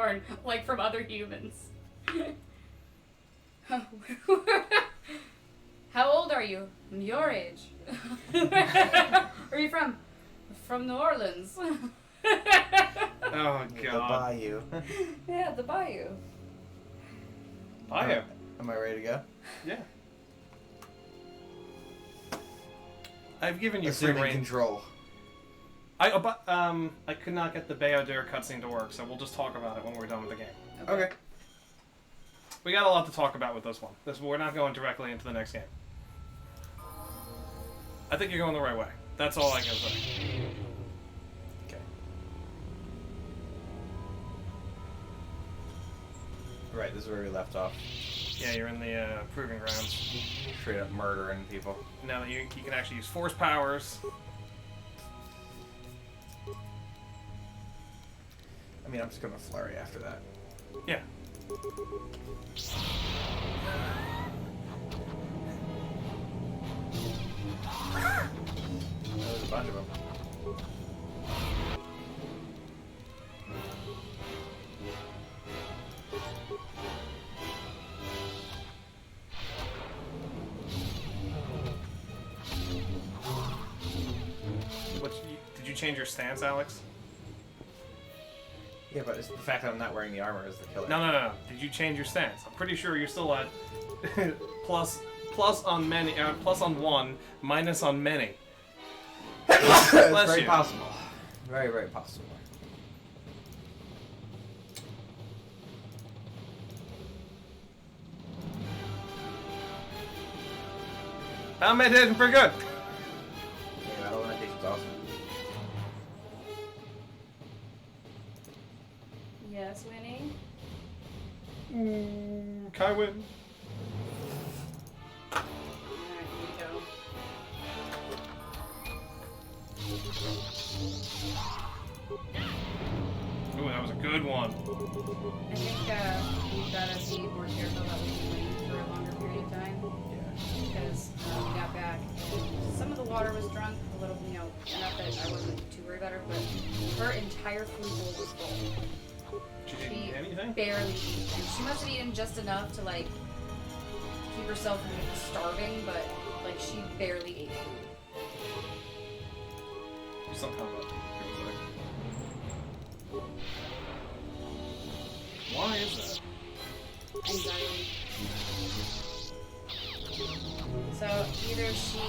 born, like from other humans. How old are you? I'm your age. Where are you from? From New Orleans. Oh, God. The bayou. Yeah, the bayou. Bayou. Am I ready to go? Yeah. I've given you free Assuming reign. control. I could not get the Bayodare cutscene to work, so we'll just talk about it when we're done with the game. Okay. We got a lot to talk about with this one. We're not going directly into the next game. I think you're going the right way. That's all I can say. Okay. Right, this is where we left off. Yeah, you're in the proving grounds. Straight up murdering people. Now that you can actually use force powers. I mean, I'm just gonna flurry after that. Yeah. There's a bunch of them. Did you change your stance, Alex? Yeah, but it's the fact that I'm not wearing the armor is the killer. No. Did you change your stance? I'm pretty sure you're still at plus on many, plus on one, minus on many. It's Bless very you. possible. Very, very possible. That made it pretty good. Yeah, battle limitation's awesome. Yes, Winnie. Kai win. Alright, here we go. Ooh, that was a good one. I think we gotta be more careful about leaving Winnie for a longer period of time. Yeah. Because we got back and some of the water was drunk, a little, enough that I wasn't too worried about her, but her entire food bowl was full. She didn't eat anything? Barely ate. And she must have eaten just enough to, keep herself from starving, but, she barely ate food. Some kind of Why is that? Anxiety. So, either she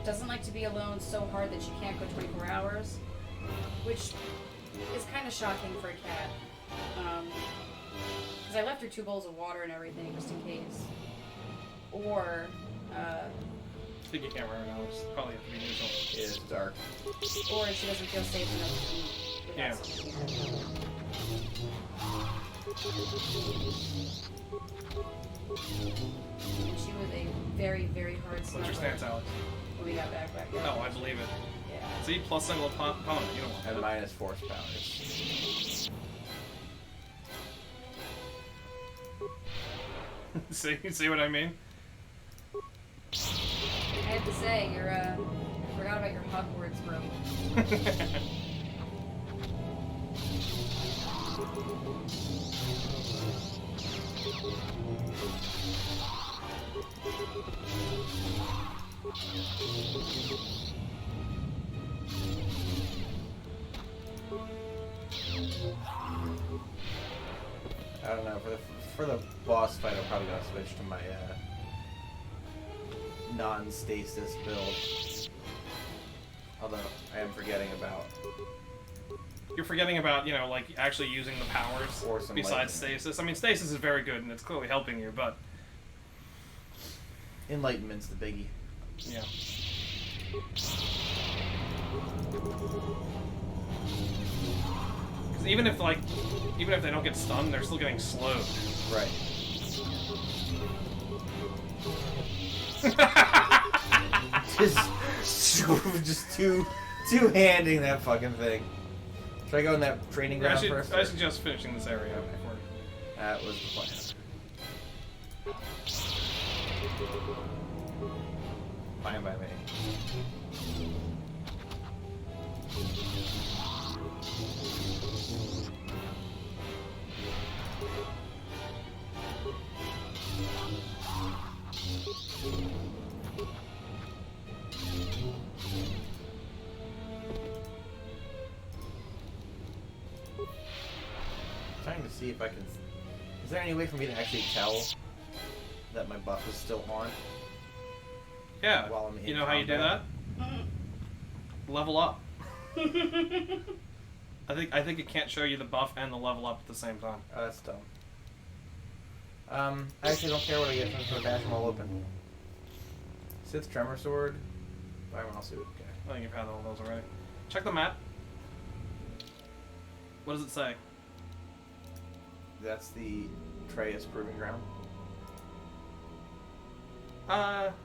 doesn't like to be alone so hard that she can't go 24 hours, which is kind of shocking for a cat. Because I left her 2 bowls of water and everything, just in case. Or, I think you can't remember now. It's probably have to be neutral. It is dark. or she doesn't feel safe enough to eat without someone here. And she was a very, very hard What's your smoker stance, Alex? when we got back there. No, I believe it. Yeah. See, plus single opponent. You don't want And that. minus force powers. See what I mean? I have to say, I forgot about your Hogwarts robe. I don't know. For the boss fight, I'm probably gonna switch to my non-stasis build. Although I am forgetting about. You're forgetting about, actually using the powers Or some besides lightning. stasis. I mean, stasis is very good, and it's clearly helping you, but... Enlightenment's the biggie. Yeah. Because even if they don't get stunned, they're still getting slowed. Right. just two-handing that fucking thing. Should I go in that training ground first? I suggest finishing this area before... That was the plan. Fine by me. see if I can... Is there any way for me to actually tell that my buff is still on? Yeah. While I'm in You know how you do that? Mm. Level up. I think it can't show you the buff and the level up at the same time. Oh, that's dumb. I actually don't care what I get from the bash them all open. Sith Tremor Sword. Environmental Suit. Okay. I think you've had all those already. Check the map. What does it say? That's the Atreus Proving Ground.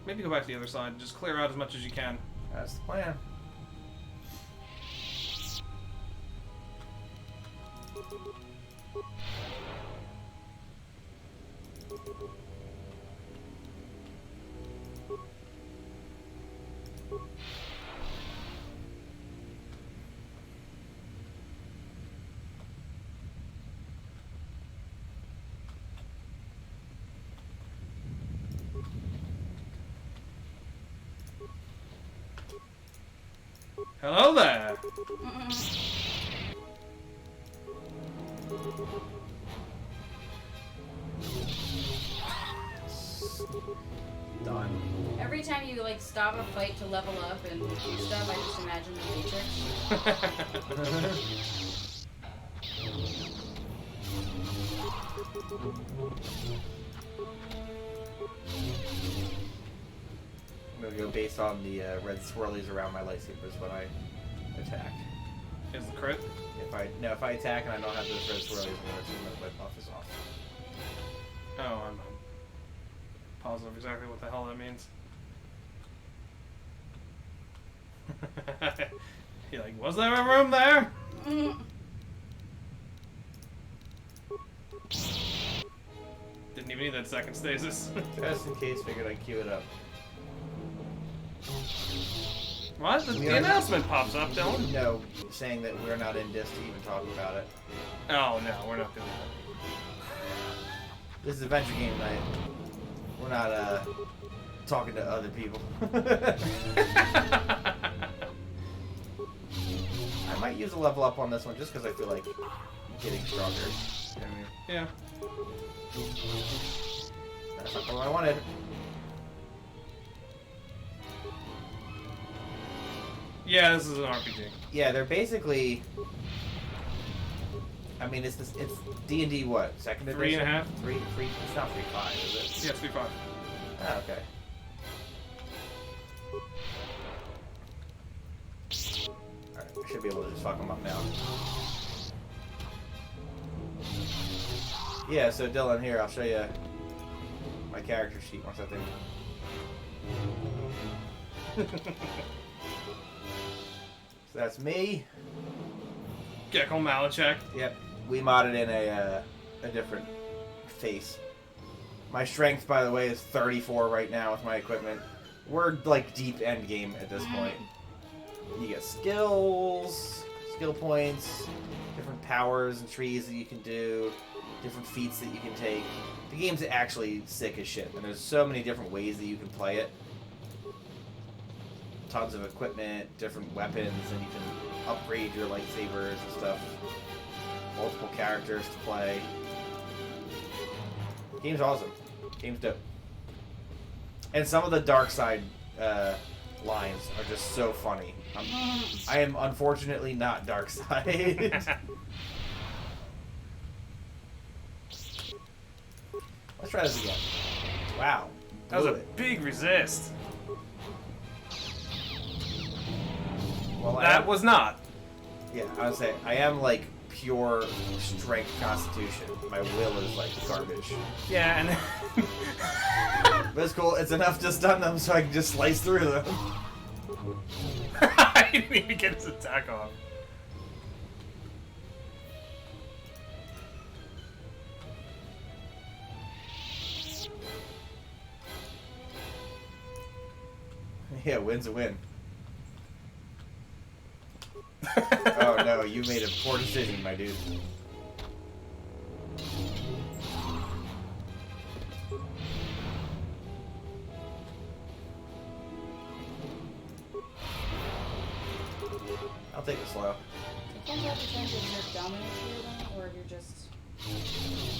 Maybe go back to the other side. Just clear out as much as you can. That's the plan. Hello there! Done. Every time you like stop a fight to level up and do stuff, I just imagine the Matrix. I'm gonna go based on the red swirlies around my lightsabers when I attack. Is the crit? If I attack and I don't have those red swirlies, I'm gonna assume that my buff is off. Oh, I'm positive exactly what the hell that means. You're like, was there a room there? Didn't even need that second stasis. Just in case, figured I'd queue it up. What? The announcement pops up, Dylan. No, saying that we're not in disc to even talk about it. Oh, no, we're not doing that. This is adventure game night. We're not talking to other people. I might use a level up on this one just because I feel like getting stronger. You know what I mean? Yeah. That's not what I wanted. Yeah, this is an RPG. Yeah, they're basically. I mean, it's D&D what? Second edition? 3.5? Three. It's not 3.5, is it? Yeah, 3.5. Oh, okay. Alright, I should be able to just fuck them up now. Yeah, so Dylan, here, I'll show you my character sheet once I think. So that's me. Gecko Malachek. Yep, we modded in a different face. My strength, by the way, is 34 right now with my equipment. We're like deep end game at this point. You get skills, skill points, different powers and trees that you can do, different feats that you can take. The game's actually sick as shit, and there's so many different ways that you can play it. Tons of equipment, different weapons, and you can upgrade your lightsabers and stuff. Multiple characters to play. Game's awesome. Game's dope. And some of the dark side lines are just so funny. I am unfortunately not dark side. Let's try this again. Wow. That was a Blew it. big resist. Well, That was not. Yeah, I would say I am like pure strength constitution. My will is like garbage. Yeah, and But it's cool. It's enough to stun them so I can just slice through them. I didn't even get his attack off. Yeah, win's a win. Oh no, you made a poor decision, my dude. I'll take it slow. Sometimes you have to turn to your dominant here, then, or you're just.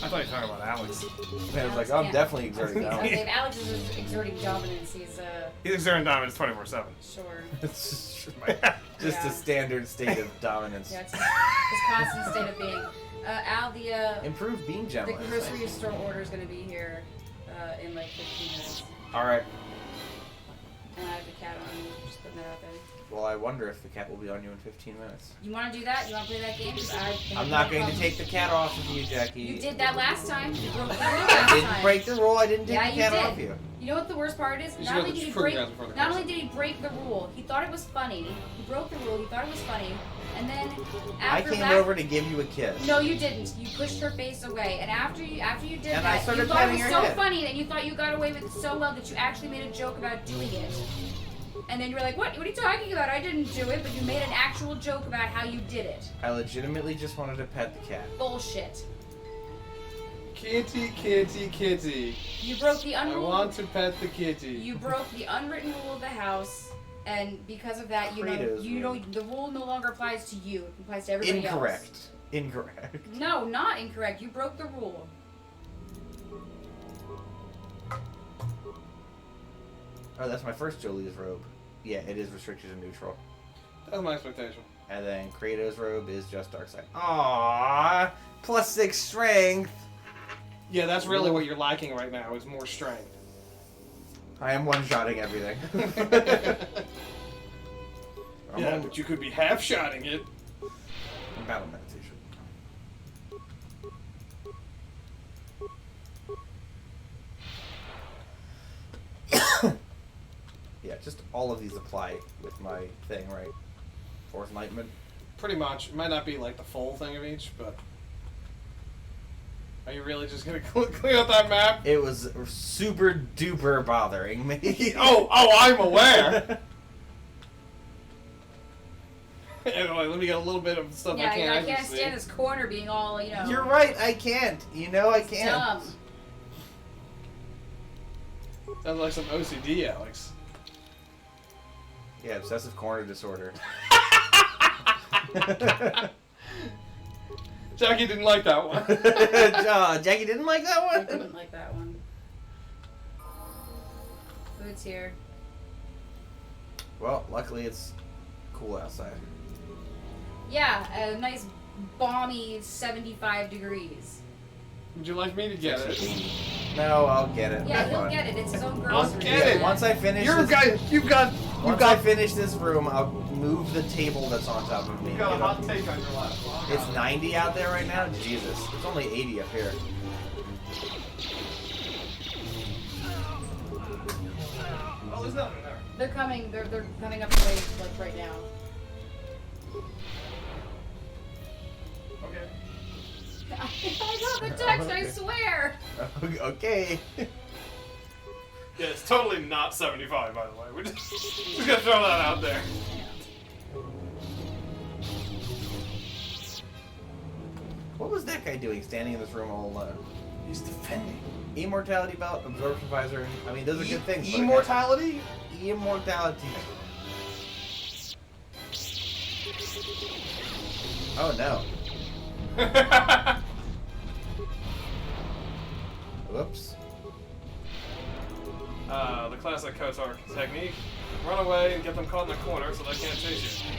I thought you were talking about Alex. And I was like, I'm Yeah. definitely exerting Okay, dominance. if Alex is exerting dominance, he's He's exerting dominance 24/7. sure. It's just Yeah. a standard state of dominance. Yeah, it's his constant state of being. Al, Improved beam gem. the lens, grocery thanks. store order is gonna be here in like 15 minutes, Alright. and I have the cat on. Just putting that out there. Well, I wonder if the cat will be on you in 15 minutes. You want to do that? You want to play that game? 'Cause I'm not going to take the cat off of you, Jackie. You did that last time. You broke the rule I last didn't time. break the rule. I didn't take Yeah, the you cat did. off you. You know what the worst part is? You Not should only go did he prove break, you guys before the not person. only did he break the rule, he thought it was funny. He broke the rule. He thought it was funny, and then I after came that, over to give you a kiss. No, you didn't. You pushed her face away, and after you did And I that, started you thought it patting was her so head. funny, and you thought you got away with it so well that you actually made a joke about doing it. And then you were like, "What? What are you talking about? I didn't do it." But you made an actual joke about how you did it. I legitimately just wanted to pet the cat. Bullshit. Kitty, kitty, kitty. You broke the I unrule. want to pet the kitty. You broke the unwritten rule of the house, and because of that, Kratos you know rule. the rule no longer applies to you. It applies to everybody Incorrect. else. Incorrect. No, not incorrect. You broke the rule. Oh, that's my first Jolie's robe. Yeah, it is restricted to neutral. That's my expectation. And then Kratos' robe is just dark side. Aww, +6 strength. Yeah, that's really what you're lacking right now, is more strength. I am one-shotting everything. I'm Yeah, on but you could be half-shotting it. battle meditation. Yeah, just all of these apply with my thing, right? Fourth Enlightenment. Pretty much. It might not be like the full thing of each, but... Are you really just gonna clean out that map? It was super duper bothering me. Oh, I'm aware! Anyway, let me get a little bit of stuff Yeah, I can't I actually can't see. stand this corner being all, You're right, I can't. You know I can't. dumb. Sounds like some OCD, Alex. Yeah, obsessive corner disorder. Jackie didn't like that one. Jackie didn't like that I one? didn't like that one. Food's here. Well, luckily it's cool outside. Yeah, a nice balmy 75 degrees. Would you like me to get it? No, I'll get it. Yeah, It's he'll fine. get it. It's his own I'll grocery. get it. Once I finish You're a this, guy. You've got I finish this room, I'll move the table that's on top of me. you got a Get up. hot take on your lap. It's 90 out there right now? Jesus. It's only 80 up here. Oh, there's nothing there. They're coming. They're coming up the way like right now. Okay. I got the text. I swear. Okay. Yeah, it's totally not 75, by the way. We're just gonna throw that out there. What was that guy doing standing in this room all alone? He's defending. Immortality belt, absorption visor. I mean, those are good things. but Immortality? Immortality. Oh no. Whoops. The classic KOTOR technique. Run away and get them caught in the corner so they can't chase you.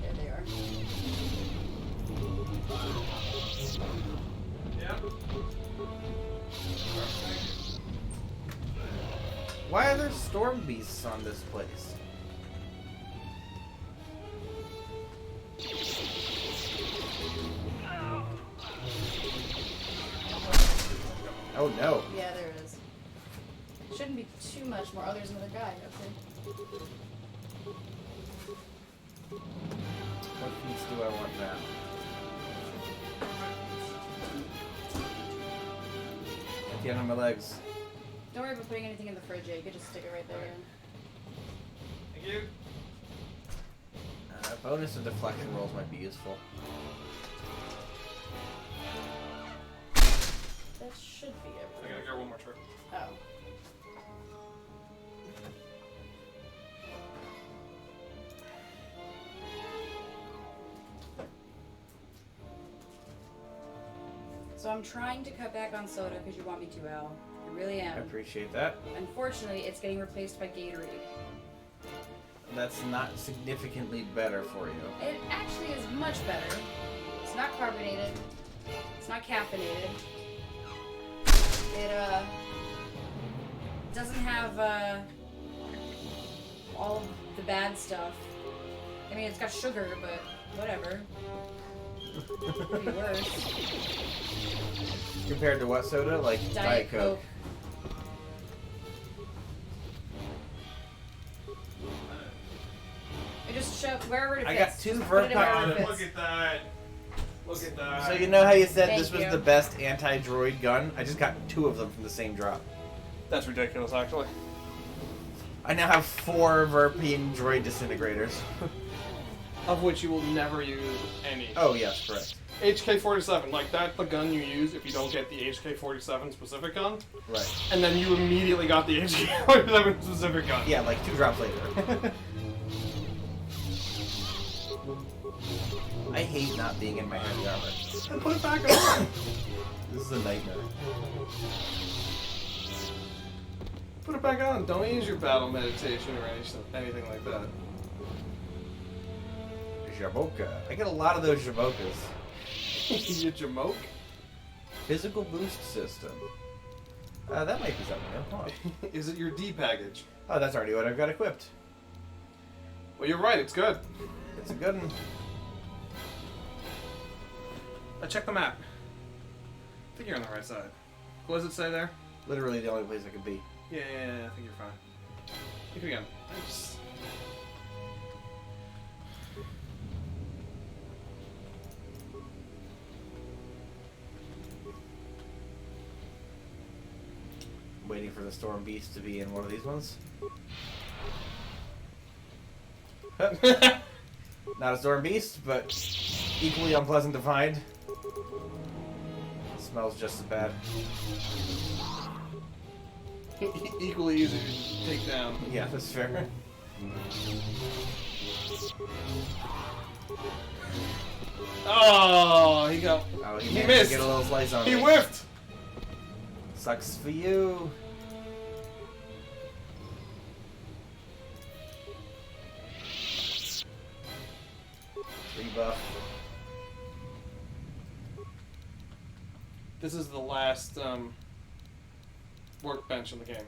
There they are. Yeah. Why are there storm beasts on this place? Oh no. Yeah, there it is. Shouldn't be too much more. Oh, there's another guy. Okay. What feats do I want now? At the end of my legs. Don't worry about putting anything in the fridge. You could just stick it right there. Thank you. Bonus and deflection rolls might be useful. That should be I everything. gotta go one more trip. Oh. So I'm trying to cut back on soda because you want me to, Al. I really I am. appreciate that. Unfortunately, it's getting replaced by Gatorade. That's not significantly better for you. It actually is much better. It's not carbonated. It's not caffeinated. It doesn't have all of the bad stuff. I mean, it's got sugar, but whatever. Could be worse. Compared to what soda? Like Diet Coke. I just shove wherever it fits. I got 2 Just put it in wherever Verpine. it fits. Look at that. Look at that. So you know how you said Thank this was you. the best anti-droid gun? I just got 2 of them from the same drop. That's ridiculous, actually. I now have 4 Verpine droid disintegrators. Of which you will never use any. Oh yes, correct. HK-47, like that's the gun you use if you don't get the HK-47 specific gun, Right. and then you immediately got the HK-47 specific gun. Yeah, like 2 drops later. I hate not being in my heavy armor. And put it back on. This is a nightmare. Put it back on. Don't use your battle meditation or anything like that. Jaboka. I get a lot of those Jabokas. You jamoke? Physical boost system. That might be something new. Hold on. Is it your D package? Oh, that's already what I've got equipped. Well, you're right. It's good. It's a good one. Check the map. I think you're on the right side. What does it say there? Literally the only place I could be. Yeah, I think you're fine. Think again. Thanks. Waiting for the Storm Beast to be in one of these ones. Not a Storm Beast, but equally unpleasant to find. Smells just as bad. Equally easy to take down. Yeah, that's fair. Oh, he got. Oh, He managed missed. to get a little slice on He me. whiffed. Sucks for you. Rebuff. This is the last workbench in the game.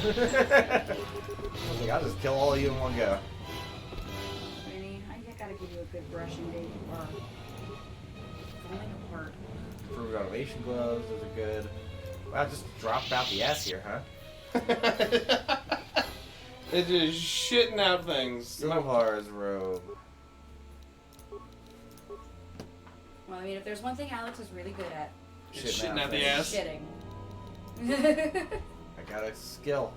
I was like, I'll just kill all of you in one go. Rainy, I gotta give you a good brushing day. You are falling apart. Improved automation gloves, those are good. Wow, just dropped out the ass here, huh? It's just shitting out things. Gohar's robe. Well, I mean, if there's one thing Alex is really good at, It's shitting out the things. ass. shitting. I got a skill.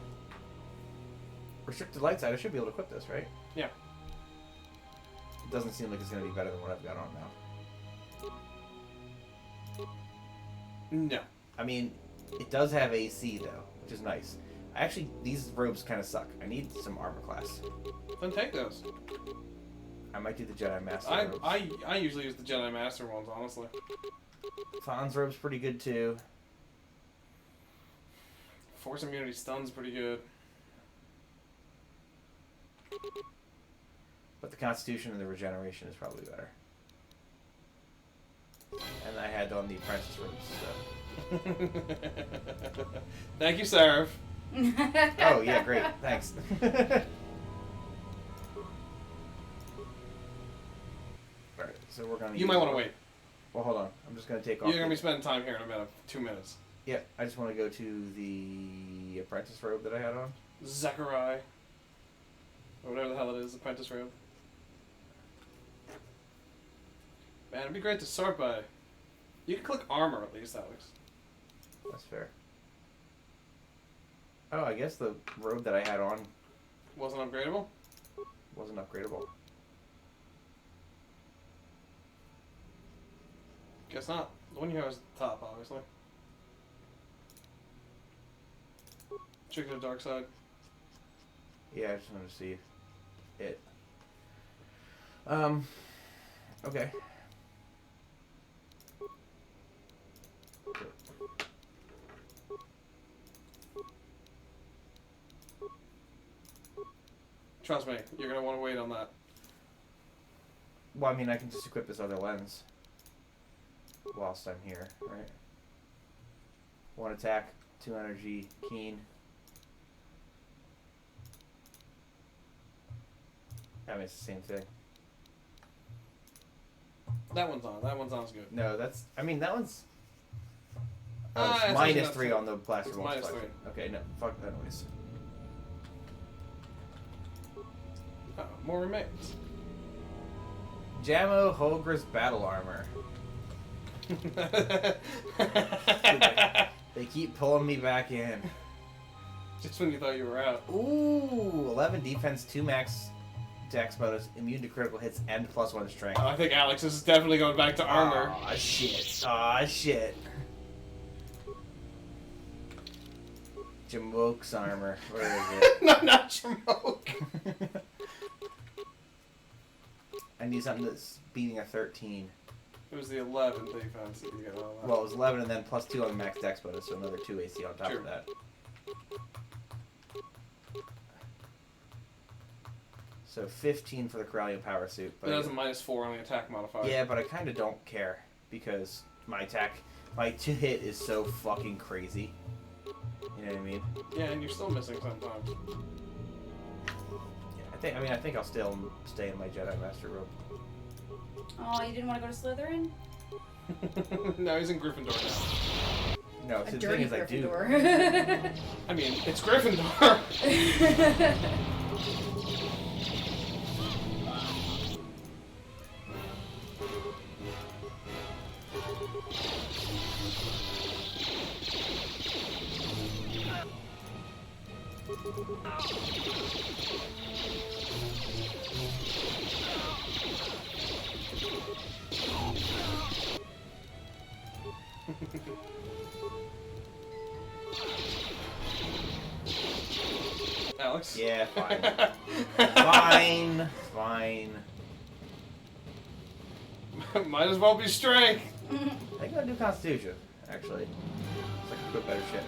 Restricted light side, I should be able to equip this, right? Yeah. It doesn't seem like it's going to be better than what I've got on now. No. I mean, it does have AC though, which is nice. Actually, these robes kind of suck. I need some armor class. Then take those. I might do the Jedi Master robes. I usually use the Jedi Master ones, honestly. Fawn's robe's pretty good too. Force immunity stun's pretty good. But the Constitution and the Regeneration is probably better. And I had on the Apprentice robes, so... Thank you, Seraph. Oh, yeah, great. Thanks. Alright, so we're gonna... You might want to wait. Well, hold on. I'm just gonna take off... You're going to be spending time here in a minute. 2 minutes. Yeah, I just want to go to the Apprentice robe that I had on. Zechariah. Or whatever the hell it is, apprentice robe. Man, it'd be great to sort by. You can click armor at least, Alex. That's fair. Oh, I guess the robe that I had on Wasn't upgradable? wasn't upgradable. Guess not. The one you have is at the top, obviously. Check the dark side. Yeah, I just wanted to see it. Okay. Trust me, you're gonna want to wait on that. Well, I mean, I can just equip this other lens whilst I'm here, right? 1 attack, 2 energy, keen. I mean, it's the same thing. That one's on. That one sounds good. No, that's. I mean, that one's. It's It's actually minus not 3 true. on the blaster It's minus multiplier. Okay, no, fuck that noise. Oh, more remains. Jammo Hogra's battle armor. They keep pulling me back in. Just when you thought you were out. Ooh, 11 defense, 2 max dex bonus, immune to critical hits, and +1 strength. I think Alex is definitely going back to armor. Aw, shit. Aw, shit. Jamoke's armor. Where is it? No, not Jamoke. I need something that's beating a 13. It was the 11 defense that you got all that. Well, it was 11 and then +2 on the max dex bonus, so another 2 AC on top Sure. of that. So 15 for the Corellian power suit. But that's a -4 on the attack modifier. Yeah, but I kind of don't care because my attack, my to hit is so fucking crazy. You know what I mean? Yeah, and you're still missing sometimes. Yeah, I think I'll still stay in my Jedi Master robe. Oh, you didn't want to go to Slytherin? No, he's in Gryffindor now. No, A so the dirty thing is, I do. Gryffindor. I mean, it's Gryffindor. Alex? Yeah, fine. Fine. Fine. Might as well be strength. I think I'll do Constitution, actually. It's like a good better shit.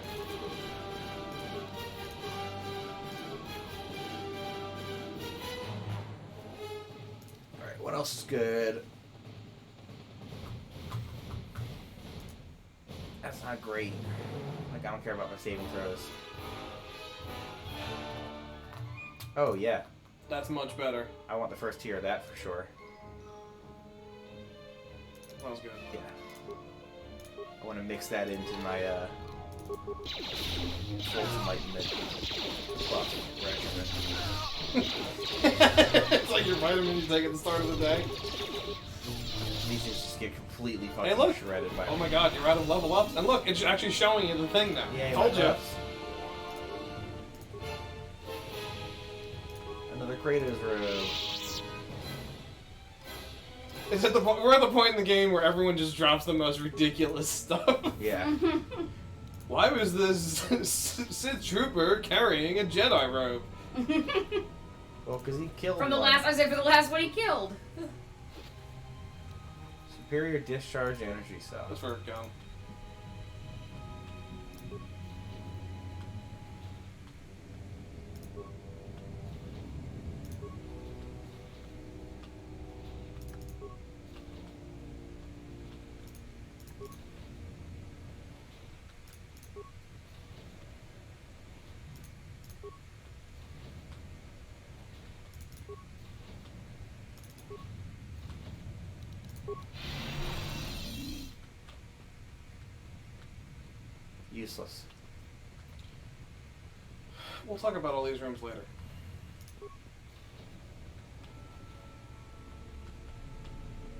Alright, what else is good? That's not great. Like, I don't care about my saving throws. Oh, yeah. That's much better. I want the first tier of that for sure. That was good. Yeah. I want to mix that into my, Full Enlightenment buff regimen. It's like your vitamin you take at the start of the day. These things just get completely fucking Hey, look. shredded by Oh my god, you're out of level ups. And look, it's actually showing you the thing now. Yeah, Told you. Another Kratos robe. It's at the we're at the point in the game where everyone just drops the most ridiculous stuff. Yeah. Why was this Sith trooper carrying a Jedi robe? Well, because he killed From the one. last, I say for the last one he killed. Superior discharge energy cell. That's where it go. Useless. We'll talk about all these rooms later.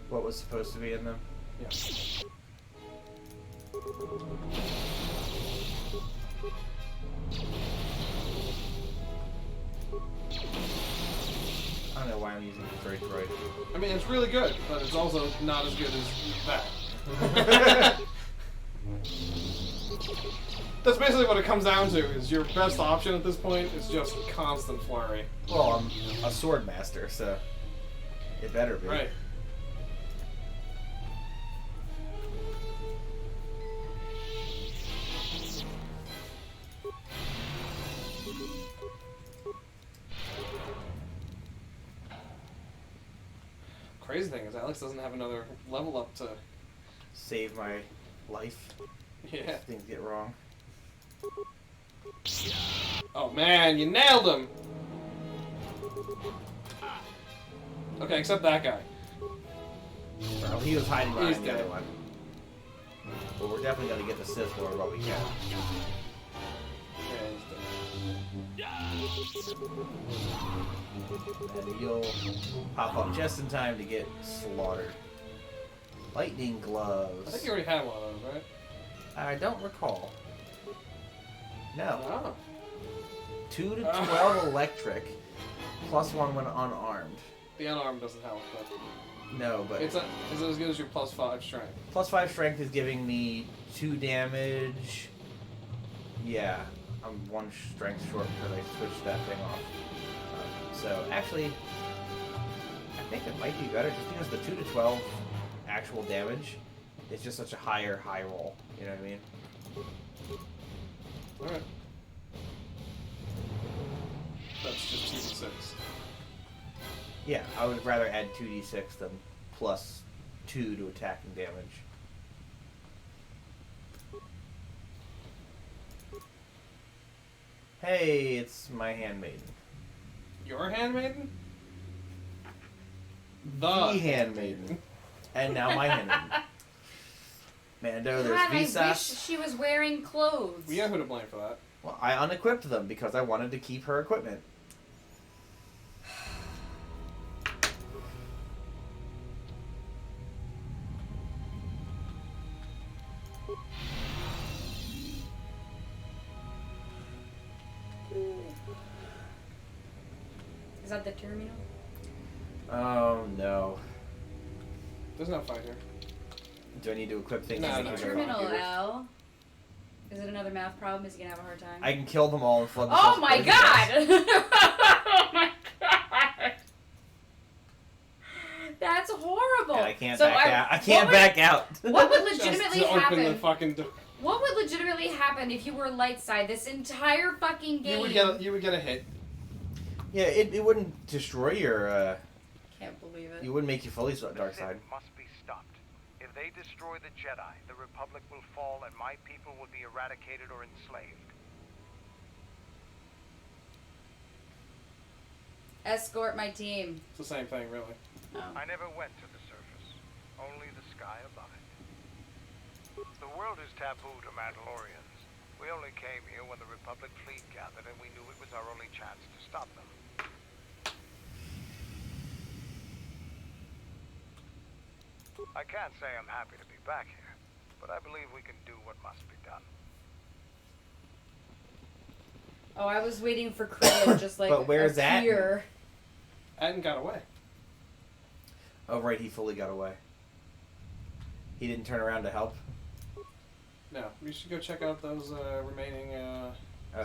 What was supposed to be in them? Yeah. I don't know why I'm using the droid. I mean, it's really good, but it's also not as good as that. That's basically what it comes down to. Is your best option at this point is just constant flurry. Well, I'm a sword master, so it better be. Right. Crazy thing is, Alex doesn't have another level up to. Save my life. Yeah. Things get wrong. Oh man, you nailed him! Okay, except that guy. Well, he was hiding behind He's the dead. other one. But we're definitely gonna get the Sith Lord while we can. Yeah, he's dead. And you'll pop up just in time to get slaughtered. Lightning gloves. I think you already had one of those, right? I don't recall. No. Oh. 2 to 12 electric, +1 when unarmed. The unarmed doesn't help, but No, but it's as good as your +5 strength. +5 strength is giving me 2 damage. Yeah, I'm 1 strength short because I switched that thing off. So actually, I think it might be better just because the 2 to 12 actual damage is just such a high roll. You know what I mean? Alright. That's just 2d6. Yeah, I would rather add 2d6 than +2 to attacking damage. Hey, it's my handmaiden. Your handmaiden? The handmaiden. And now my handmaiden. Mando, there's God, I wish Visas. she was wearing clothes. We know who to blame for that. Well, I unequipped them because I wanted to keep her equipment. Is that the terminal? Oh no. There's no fight here. Do I need to equip things? No, to no, keep no. her Terminal, computers? L. Is it another math problem? Is he gonna have a hard time? I can kill them all and flood the Oh source my code. god! Oh my god! That's horrible. And I can't So back out. I can't what back out. Would, what would Just legitimately to open the happen? fucking door. What would legitimately happen if you were light side this entire fucking game? You would get a hit. Yeah, it wouldn't destroy your. Can't believe it. You wouldn't make you fully dark side. Sith must be stopped. If they destroy the Jedi, the Republic will fall and my people will be eradicated or enslaved. Escort my team. It's the same thing, really. Oh. I never went to the surface, only the sky above it. The world is taboo to Mandalorians. We only came here when the Republic fleet gathered and we knew it was our only chance to stop them. I can't say I'm happy to be back here, but I believe we can do what must be done. Oh, I was waiting for Krillin just like But where's that? appear. And got away. Oh right, he fully got away. He didn't turn around to help. No, we should go check out those remaining Oh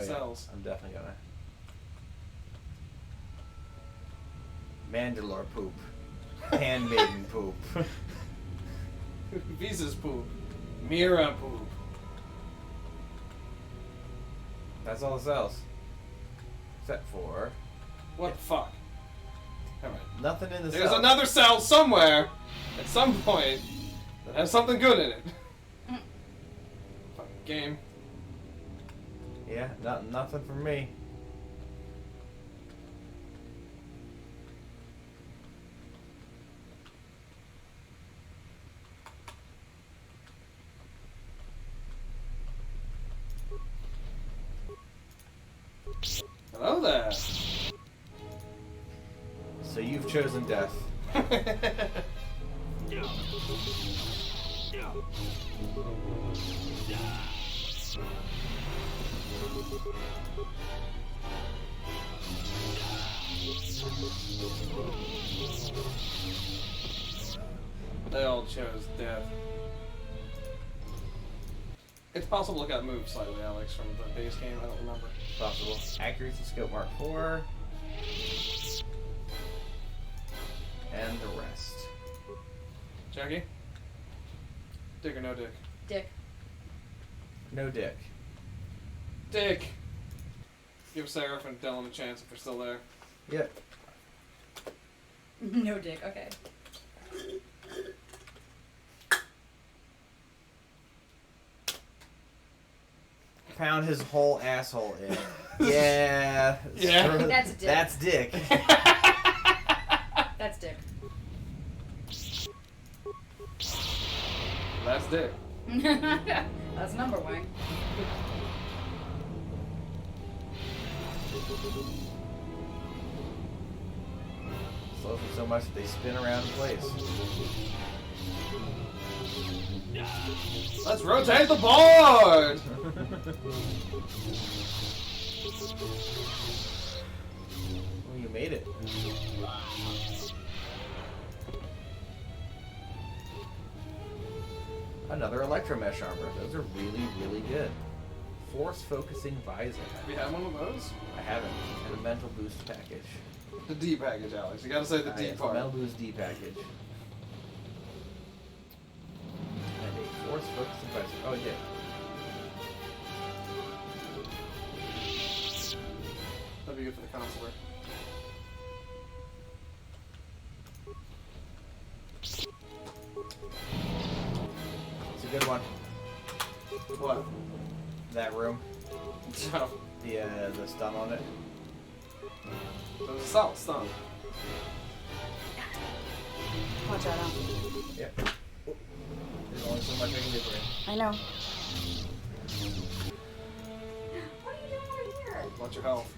cells. yeah, I'm definitely gonna. Mandalore poop. Handmaiden poop. Visa's poop. Mira poop. That's all the cells. Except for What the fuck? Alright. nothing in the There's cells. another cell somewhere, at some point, that has something good in it. Fucking game. Yeah, nothing for me. Hello there. So you've chosen death. They all chose death. It's possible it got moved slightly, Alex, from the base game. I don't remember. Possible. Accuracy scope mark 4. And the rest. Jackie? Dick or no dick? Dick. No dick. Dick! Give Seraph and Dylan a chance if they're still there. Yep. No dick. Okay. Pound his whole asshole in. Yeah. Yeah. That's dick. That's dick. That's dick. That's dick. That's number one. Slows them so much that they spin around in place. Let's rotate the board! Well, you made it. Another electromesh armor. Those are really, really good. Force focusing visor. Have you had one of those? I haven't. And a mental boost package. The D package, Alex. You gotta say the D Yes, part. mental boost D package. And a force focusing visor. Oh, yeah. That'd be good for the consular. It's a good one. What? That room. So, The stun on it. it was a solid stun. Watch out. Yep. There's only so much I can do for you. I know. What are you doing over here? Watch your health.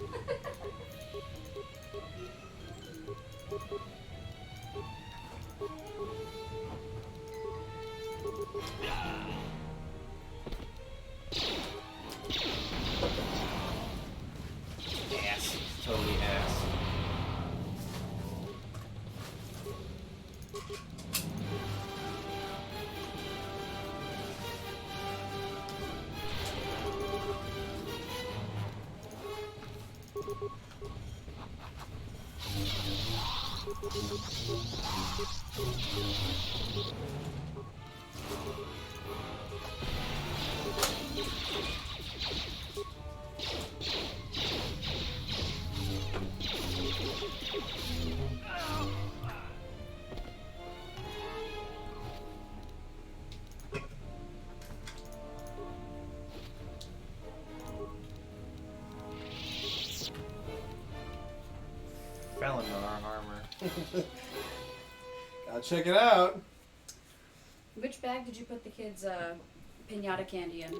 Ass. Totally ass. Felindar armor. Gotta check it out. Which bag did you put the kids' pinata candy in?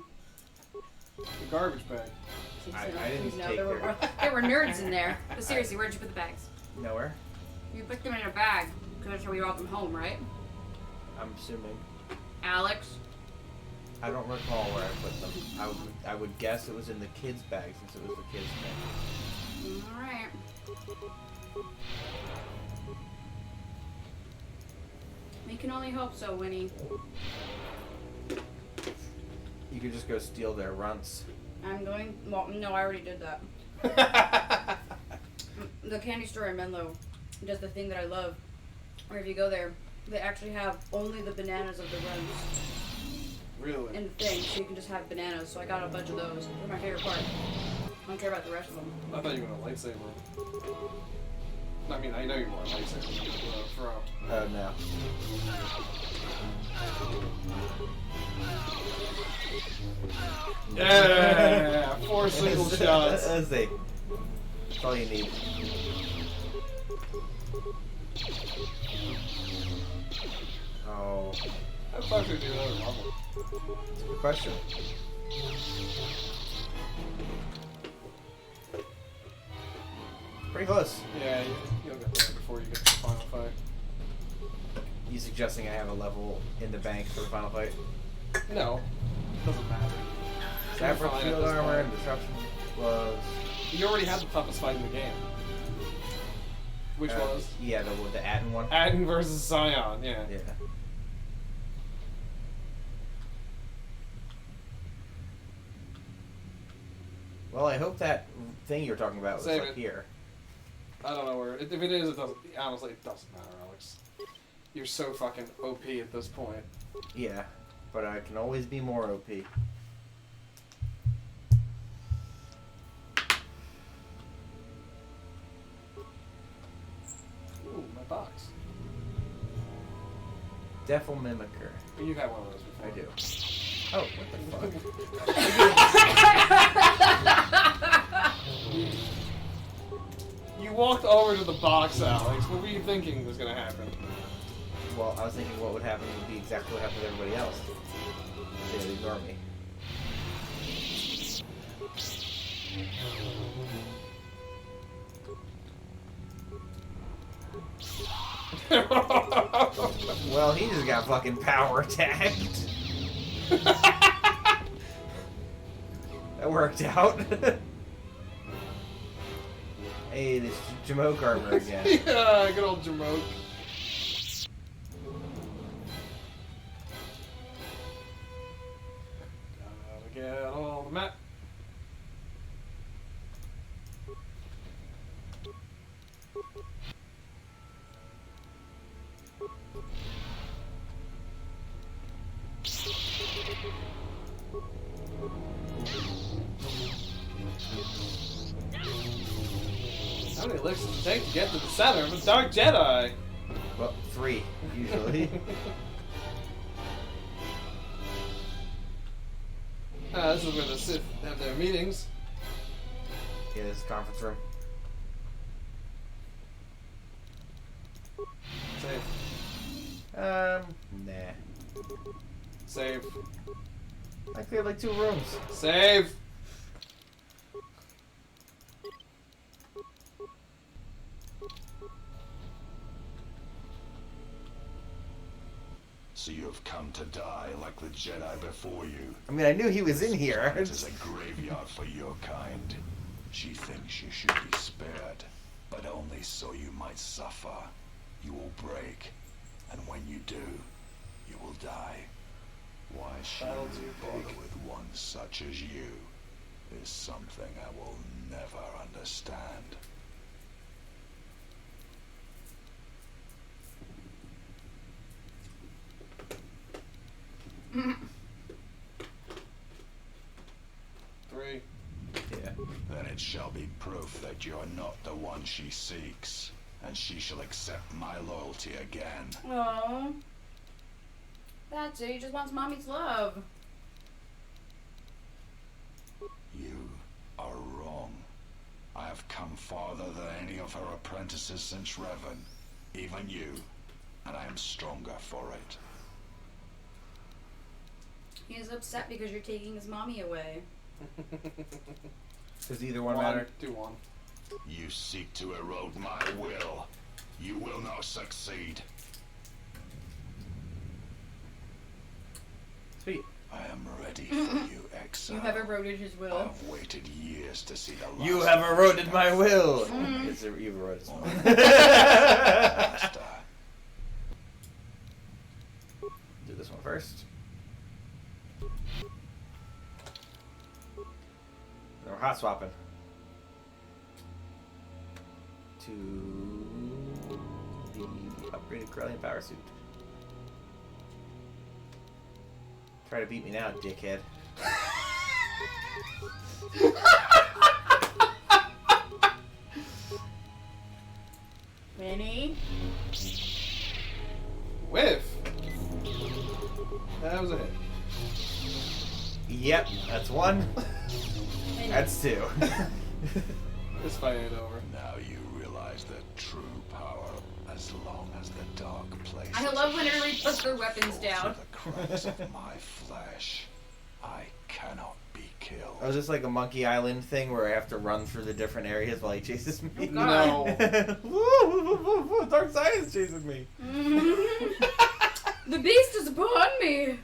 The garbage bag. Kids I don't- didn't no, take there were, their- there were nerds in there. But seriously, where'd you put the bags? Nowhere. You put them in a bag because that's how we brought them home, right? I'm assuming. Alex? I don't recall where I put them. I would guess it was in the kids' bag since it was the kids' bag. Alright. We can only hope so, Winnie. You could just go steal their runts. I'm going. Well, no, I already did that. The candy store in Menlo does the thing that I love, where if you go there, they actually have only the bananas of the runs Really? in the thing, so you can just have bananas. So I got a bunch of those. They're my favorite part. I don't care about the rest of them. I thought you were a lightsaber. I mean, I know you want a lightsaber. Throw. Oh no. Yeah! 4 single shots. That's all you need. Oh, How far should we do another level? that's a good question. Pretty close. Yeah, you'll get there before you get to the final fight. You suggesting I have a level in the bank for the final fight? No. Doesn't matter. Saffron fine at field this armor point. and disruption gloves. You already had the toughest fight in the game. Which was? Yeah, the Atten one. Atten versus Zion, yeah. Yeah. Well, I hope that thing you were talking about was Save up it. here. I don't know where. If it is, it doesn't. Honestly, it doesn't matter, Alex. You're so fucking OP at this point. Yeah, but I can always be more OP. Ooh, my box. Devil Mimicker. You've had one of those before. I do. Oh, what the fuck? You walked over to the box, Alex. What were you thinking was gonna happen? Well, I was thinking what would happen would be exactly what happened to everybody else. They would ignore me. Well, he just got fucking power attacked. That worked out. Hey, this Jamoke armor again. Yeah, good old Jamoke. Gotta get all the map. How many elixirs does it take to get to the center of a Dark Jedi? Well, 3, usually. This is where the Sith have their meetings. Yeah, this is conference room. Save. Nah. Save. I cleared like 2 rooms. Save. So you have come to die like the Jedi before you. I mean, I knew he was in here. It is a graveyard for your kind. She thinks you should be spared, but only so you might suffer. You will break, and when you do, you will die. Why she That'll would do, bother pig. with one such as you is something I will never understand. Three. Yeah. Then it shall be proof that you're not the one she seeks, and she shall accept my loyalty again. Oh. That's it. He just wants mommy's love. You are wrong. I have come farther than any of her apprentices since Revan, even you, and I am stronger for it. He's upset because you're taking his mommy away. Does either one matter? Do one. You seek to erode my will. You will not succeed. Sweet. I am ready for you, exile. You have eroded his will. I've waited years to see the last You have of eroded your my will. Mm. You've eroded some. master. Do this one first. Then we're hot swapping. To the upgraded Corellian power suit. Try to beat me now, dickhead. Winnie? Whiff. That was a hit. Yep, that's 1. That's 2. This fight ain't over. Now you realize the true power, as long as the dark places. I love when everybody puts their weapons fall down. through the cracks of my flesh. I cannot be killed. Oh, is this like a Monkey Island thing where I have to run through the different areas while he chases me? No. Woo, Dark Side is chasing me. The beast is upon me.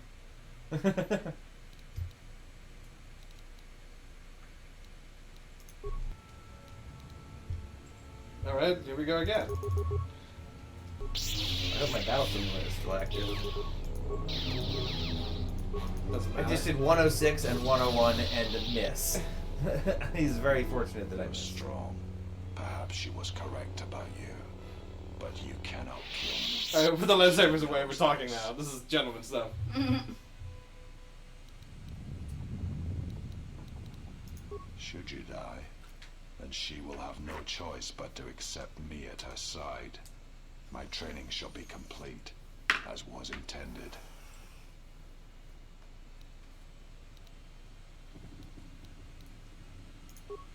Alright, here we go again. I hope my battle simulator is still active. Doesn't I matter. just did 106 and 101 and a miss. He's very fortunate that I I'm missed. strong. Perhaps she was correct about you. But you cannot kill me. Alright, put the lightsabers away. We're talking now. This is gentleman stuff. Should you die, then she will have no choice but to accept me at her side. My training shall be complete, as was intended.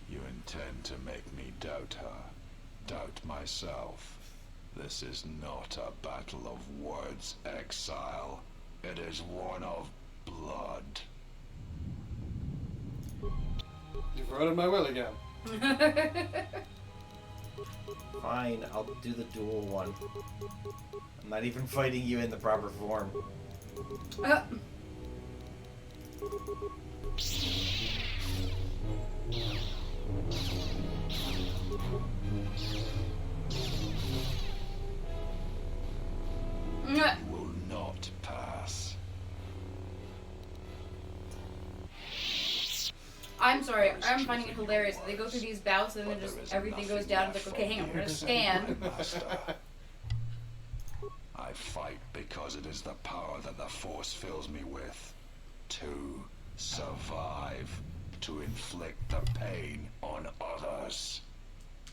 You intend to make me doubt her, doubt myself. This is not a battle of words, exile. It is one of blood. You've voted my will again. Fine, I'll do the dual one. I'm not even fighting you in the proper form. You will not pass. I'm sorry, I'm finding it hilarious. They go through these bouts and then just everything goes down. It's like, okay, hang on, I'm gonna scan. Master. I fight because it is the power that the Force fills me with. To survive. To inflict the pain on others.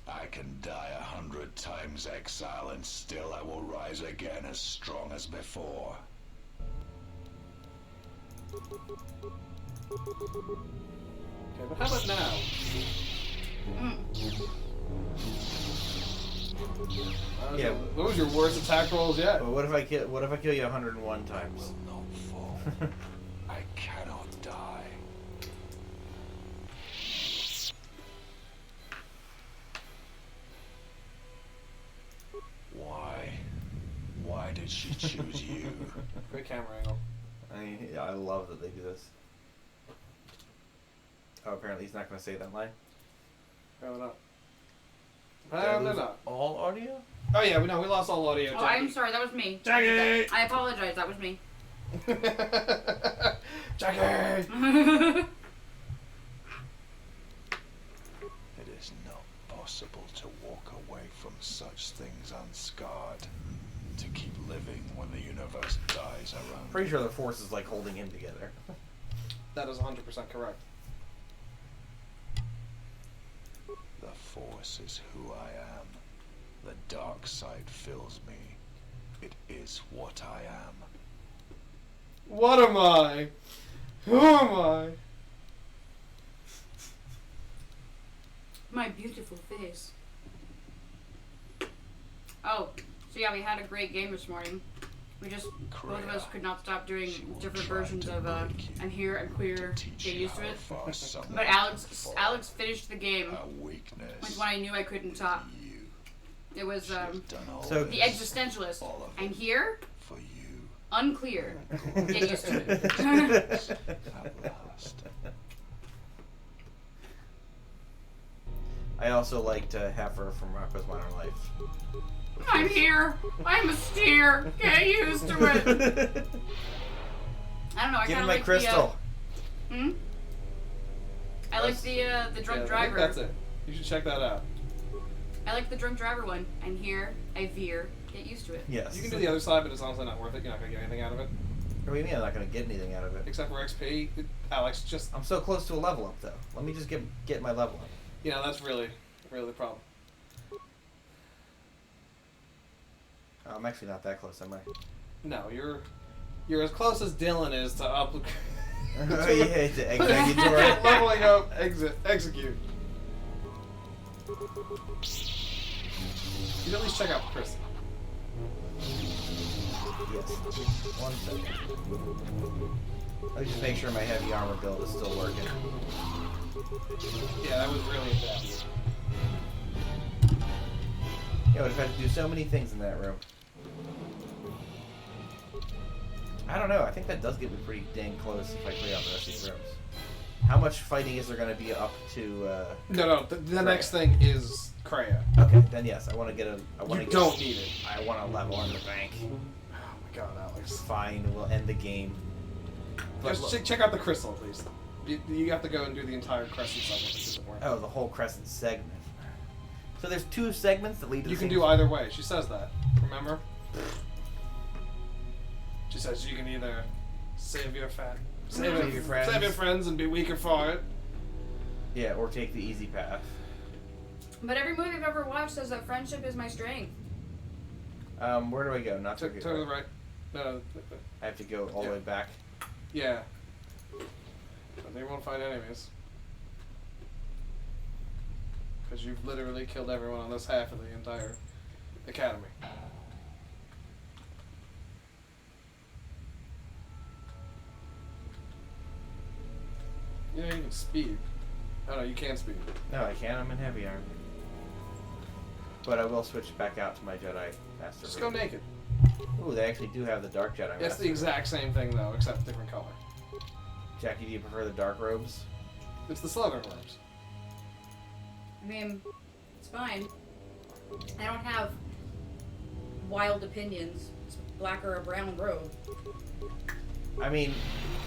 I can die 100 times, exile, and still I will rise again as strong as before. Okay, but how about now? Yeah. What was your worst attack rolls yet? But what if I kill you 101 times? Will not fall. I cannot die. Why did she choose you? Great camera angle. I love that they do this. Oh, apparently he's not going to say that line. Probably not. Did I No, lose no. all audio? Oh yeah, we lost all audio. Oh, I'm sorry, that was me. Jackie! I apologize, that was me. Jackie! It is not possible to walk away from such things unscarred. To keep living when the universe dies around. Pretty sure the Force is like holding him together. That is 100% correct. The Force is who I am. The dark side fills me. It is what I am. What am I? Who am I? My beautiful face. Oh, so yeah, we had a great game this morning. We just, both of us could not stop doing She will different try versions to of break you, I'm here, I'm queer, to teach get you used to how it. far someone But can Alex finished the game fall. A weakness. with when I knew I couldn't top. You. It was She has done all So- The this Existentialist. all of I'm it here, for you. unclear, get used to it. At last. I also liked Heifer from Rocko's Modern Life. I'm here, I'm a steer, get used to it. I don't know, I Give kind me of my like crystal. I like the drunk I think driver. that's it. You should check that out. I like the drunk driver one. I'm here, I veer, get used to it. Yes. You can do the other side, but it's honestly not worth it. You're not gonna get anything out of it. What do you mean I'm not going to get anything out of it? Except for XP. Alex, just, I'm so close to a level up, though. Let me just get my level up. you know, that's really the problem. Oh, I'm actually not that close, am I? No, you're as close as Dylan is to up. Oh, yeah, to executory. Leveling up, execute. You at least check out Chris. Yes. 1 second. Let me just make sure my heavy armor build is still working. Yeah, that was really bad. Yeah, I would have had to do so many things in that room. I don't know. I think that does get me pretty dang close if I clear out the rest of these rooms. How much fighting is there going to be up to? No. The next thing is Kreia. Okay, then yes, I want to get a. I want You to. don't need it. I want to level in the bank. Oh my god, Alex. Fine, we'll end the game. But Just check out the crystal, at least. You have to go and do the entire crescent segment. It doesn't work. Oh, the whole crescent segment. So there's 2 segments that lead to You the can same... do either way. She says that. Remember? She says you can either save your friends and be weaker for it. Yeah, or take the easy path. But every movie I've ever watched says that friendship is my strength. Where do I go? Not to Turn to the right. No. I have to go all the way back. Yeah. But they won't find enemies. Because you've literally killed everyone on this half of the entire academy. Yeah, you can speed. Oh no, you can't speed. No, I can't. I'm in heavy armor. But I will switch back out to my Jedi Master. Just go naked. Ooh, they actually do have the Dark Jedi It's Master. the exact same thing though, except different color. Jackie, do you prefer the dark robes? It's the Southern robes. I mean, it's fine. I don't have wild opinions. It's black or a brown robe. I mean,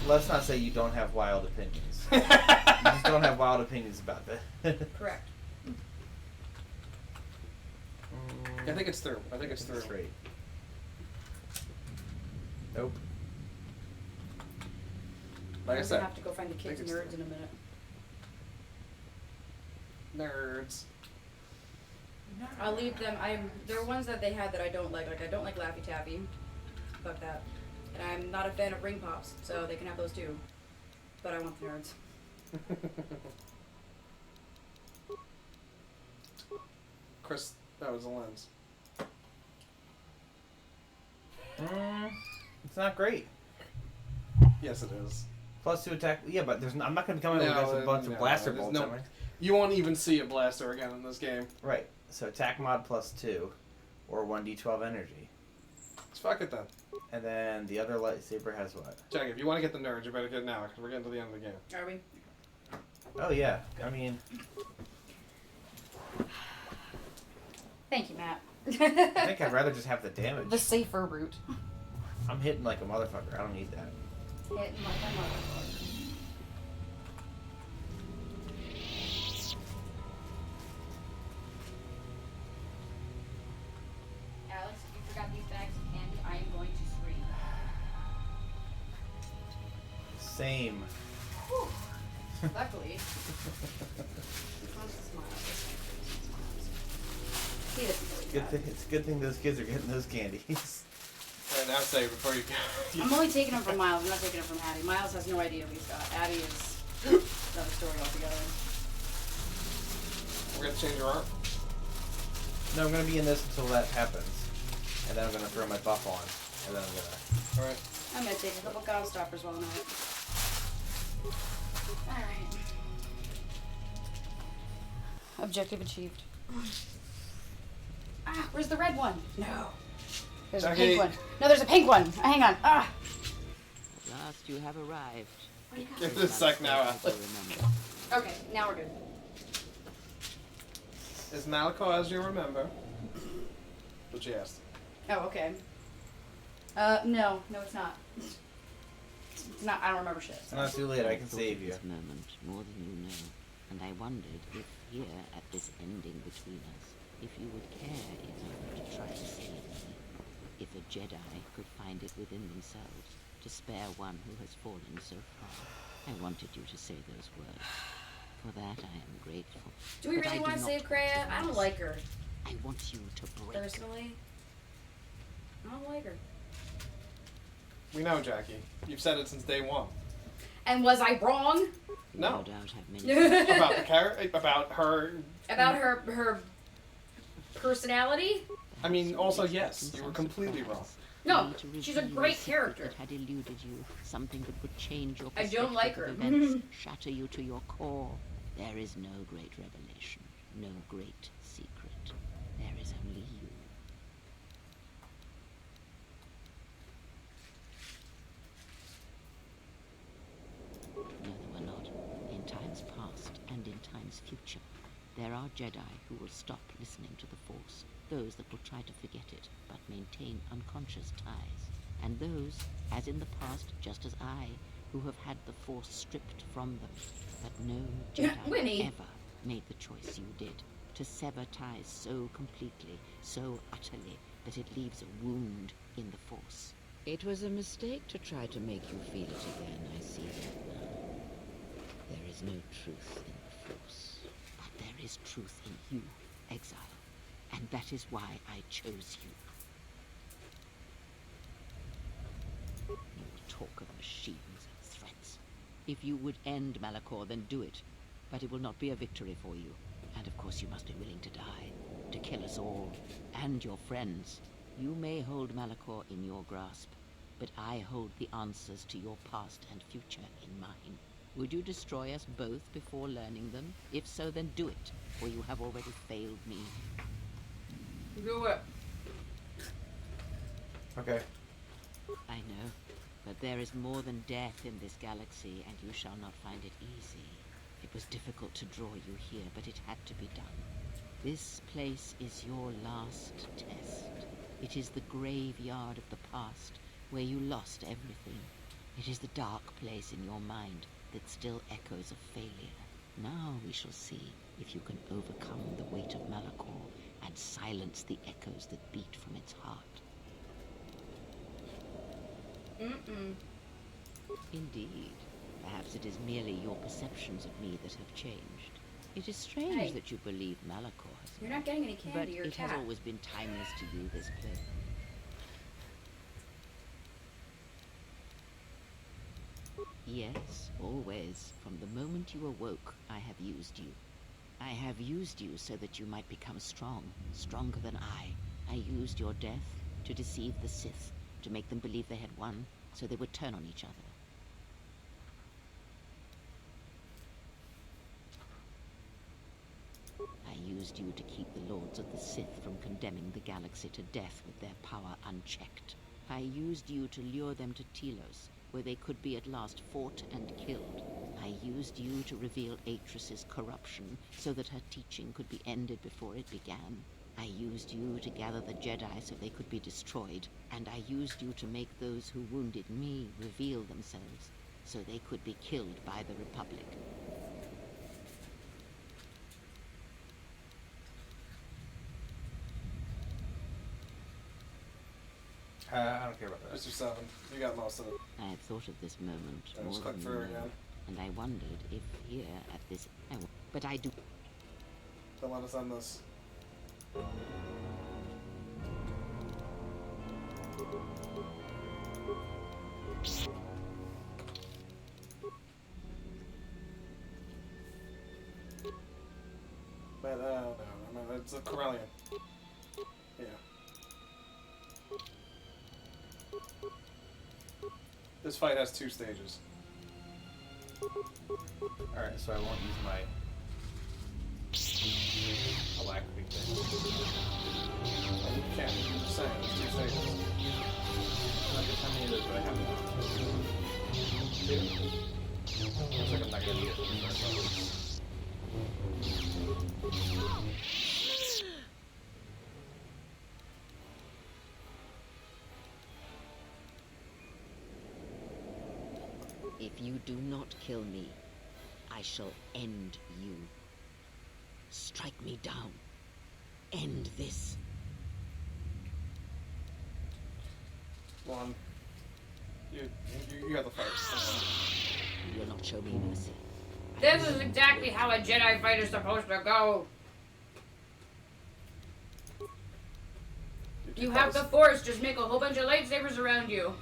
let's not say you don't have wild opinions. You just don't have wild opinions about that. Correct. I think it's through. I think it's through. Straight. Nope. Like I I'm said, gonna have to go find the kids think it's nerds in a minute. nerds. I'll leave them. There are ones that they had that I don't like. Like I don't like Laffy Taffy. Fuck that. And I'm not a fan of ring pops, so they can have those too. But I want the nerds. Chris, that was a lens. It's not great. Yes, it is. +2 attack. Yeah, but I'm not going to be coming up with a bunch of blaster there's bolts. no- am I? You won't even see a blaster again in this game. Right. So attack mod +2, or 1d12 energy. Let's fuck it then. And then the other lightsaber has what? Jack, if you want to get the nerds, you better get it now, because we're getting to the end of the game. Are we? Oh yeah. I mean, Thank you, Matt. I think I'd rather just have the damage. The safer route. I'm hitting like a motherfucker. I don't need that. Hitting like a motherfucker. Alex, if you forgot these bags of candy, I am going to scream. Same. Whew. Luckily. This one's a smile. This one smiles. He doesn't really Good bad. thing. It's a good thing those kids are getting those candies. Alright, now say before you go. I'm only taking them from Miles. I'm not taking them from Addie. Miles has no idea what he's got. Addie is another story altogether. We're gonna change your arm. No, I'm gonna be in this until that happens, and then I'm gonna throw my buff on, and then I'm gonna. Alright. I'm gonna take a couple Godstoppers while I'm at it. Alright. Objective achieved. Ah, where's the red one? No. There's a Okay. pink one. No, there's a pink one. Hang on. Ah. At last you have arrived. What do you got? Give this a sec now, As I Alex. remember. Okay, now we're good. Is Malachor as you remember? What she asked. Oh, okay. No, it's not. It's not. I don't remember shit. It's not too late. I can thought save of you. This moment more than you know, and I wondered if here at this ending between us, if you would care enough to try to save me. If a Jedi could find it within themselves to spare one who has fallen so far, I wanted you to say those words. For that I am grateful. Do we But really I want to do save not Kreia? want to I don't lose. like her. I want you to break. Personally, I don't like her. We know, Jackie. You've said it since day one. And was I wrong No. No doubt have many. About the character, about her. about her personality? I mean, also yes, you were completely wrong. No, You need to she's a reveal great secret character. That had eluded you, something that would change your I perspective don't like her. of events, shatter you to your core. There is no great revelation, no great secret. There is only you. No, there were not. In times past and in times future, there are Jedi who will stop listening to the Force, those that will try to forget it, but maintain unconscious ties, and those, as in the past, just as I, who have had the Force stripped from them, but no Jedi Winnie. ever made the choice you did, to sever ties so completely, so utterly, that it leaves a wound in the Force. It was a mistake to try to make you feel it again, I see that now. There is no truth in the Force, but there is truth in you, Exile, and that is why I chose you. You talk of machines and threats. If you would end Malachor, then do it, but it will not be a victory for you. And of course you must be willing to die, to kill us all, and your friends. You may hold Malachor in your grasp, but I hold the answers to your past and future in mine. Would you destroy us both before learning them? If so, then do it, for you have already failed me. Do it. Okay. I know, but there is more than death in this galaxy, and you shall not find it easy. It was difficult to draw you here, but it had to be done. This place is your last test. It is the graveyard of the past, where you lost everything. It is the dark place in your mind that still echoes of failure. Now we shall see if you can overcome the weight of Malachor and silence the echoes that beat from its heart. Indeed. Perhaps it is merely your perceptions of me that have changed. It is strange Hey. that you believe Malachor has You're not getting any but candy or it has cat. always been timeless to you, this place. Yes, always. From the moment you awoke, I have used you. I have used you so that you might become strong, stronger than I. I used your death to deceive the Sith, to make them believe they had won, so they would turn on each other. I used you to keep the Lords of the Sith from condemning the galaxy to death with their power unchecked. I used you to lure them to Telos, where they could be at last fought and killed. I used you to reveal Atris's corruption, so that her teaching could be ended before it began. I used you to gather the Jedi so they could be destroyed, and I used you to make those who wounded me reveal themselves, so they could be killed by the Republic. I don't care about that. Mr. 7, you got most of it. I had thought of this moment I more just than clicked you through know, again. and I wondered if here at this... But I do... Don't let us end this. But, no, I mean, it's a Corellian. Yeah. This fight has 2 stages. Alright, so I won't use my alacrity thing. And you can't, you're just saying, it's 2 stages. Not just how many of those do I have now? 2? Looks like I'm not gonna need it for the first level. If you do not kill me, I shall end you. Strike me down. End this. 1. You got the fight. You will not show me mercy. This is exactly how a Jedi fight is supposed to go. You're too You have the close. Force, just make a whole bunch of lightsabers around you.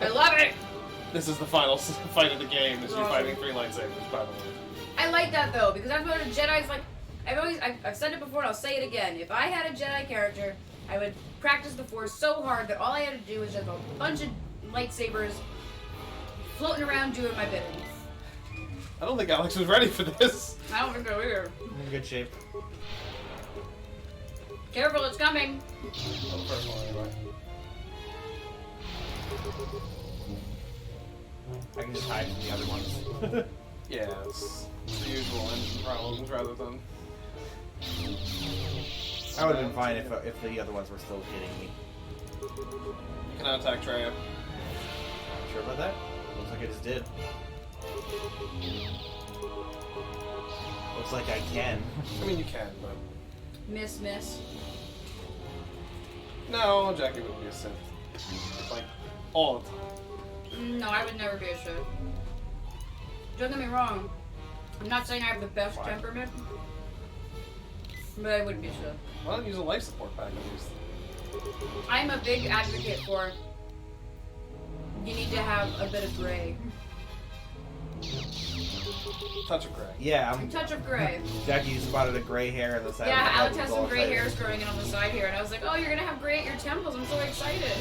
I love it! This is the final fight of the game, is you fighting 3 lightsabers, by the way. I like that though, because that's what a Jedi's like. I've said it before and I'll say it again. If I had a Jedi character, I would practice the Force so hard that all I had to do was just a bunch of lightsabers floating around doing my bidding. I don't think Alex was ready for this. I don't think so either. I'm in good shape. Careful, it's coming. Well, the first one, anyway. I can just hide from the other ones. Yeah, it's the usual engine problems rather than... I would have been fine if the other ones were still hitting me. You cannot attack Treya. Sure about that? Looks like I just did. Looks like I can. I mean, you can, but... Miss. No, Jackie wouldn't be a Sith. Like, all the time. No, I would never be a Sith. Don't get me wrong. I'm not saying I have the best temperament, but I wouldn't be a Sith. Why don't you use a life support pack at least? I'm a big advocate for you need to have a bit of gray. Touch of gray. Yeah, A touch of gray. Jackie spotted a gray hair on the side. Yeah, of my head. Alex has Was all some gray excited. hairs growing in on the side here, and I was like, oh, you're gonna have gray at your temples. I'm so excited.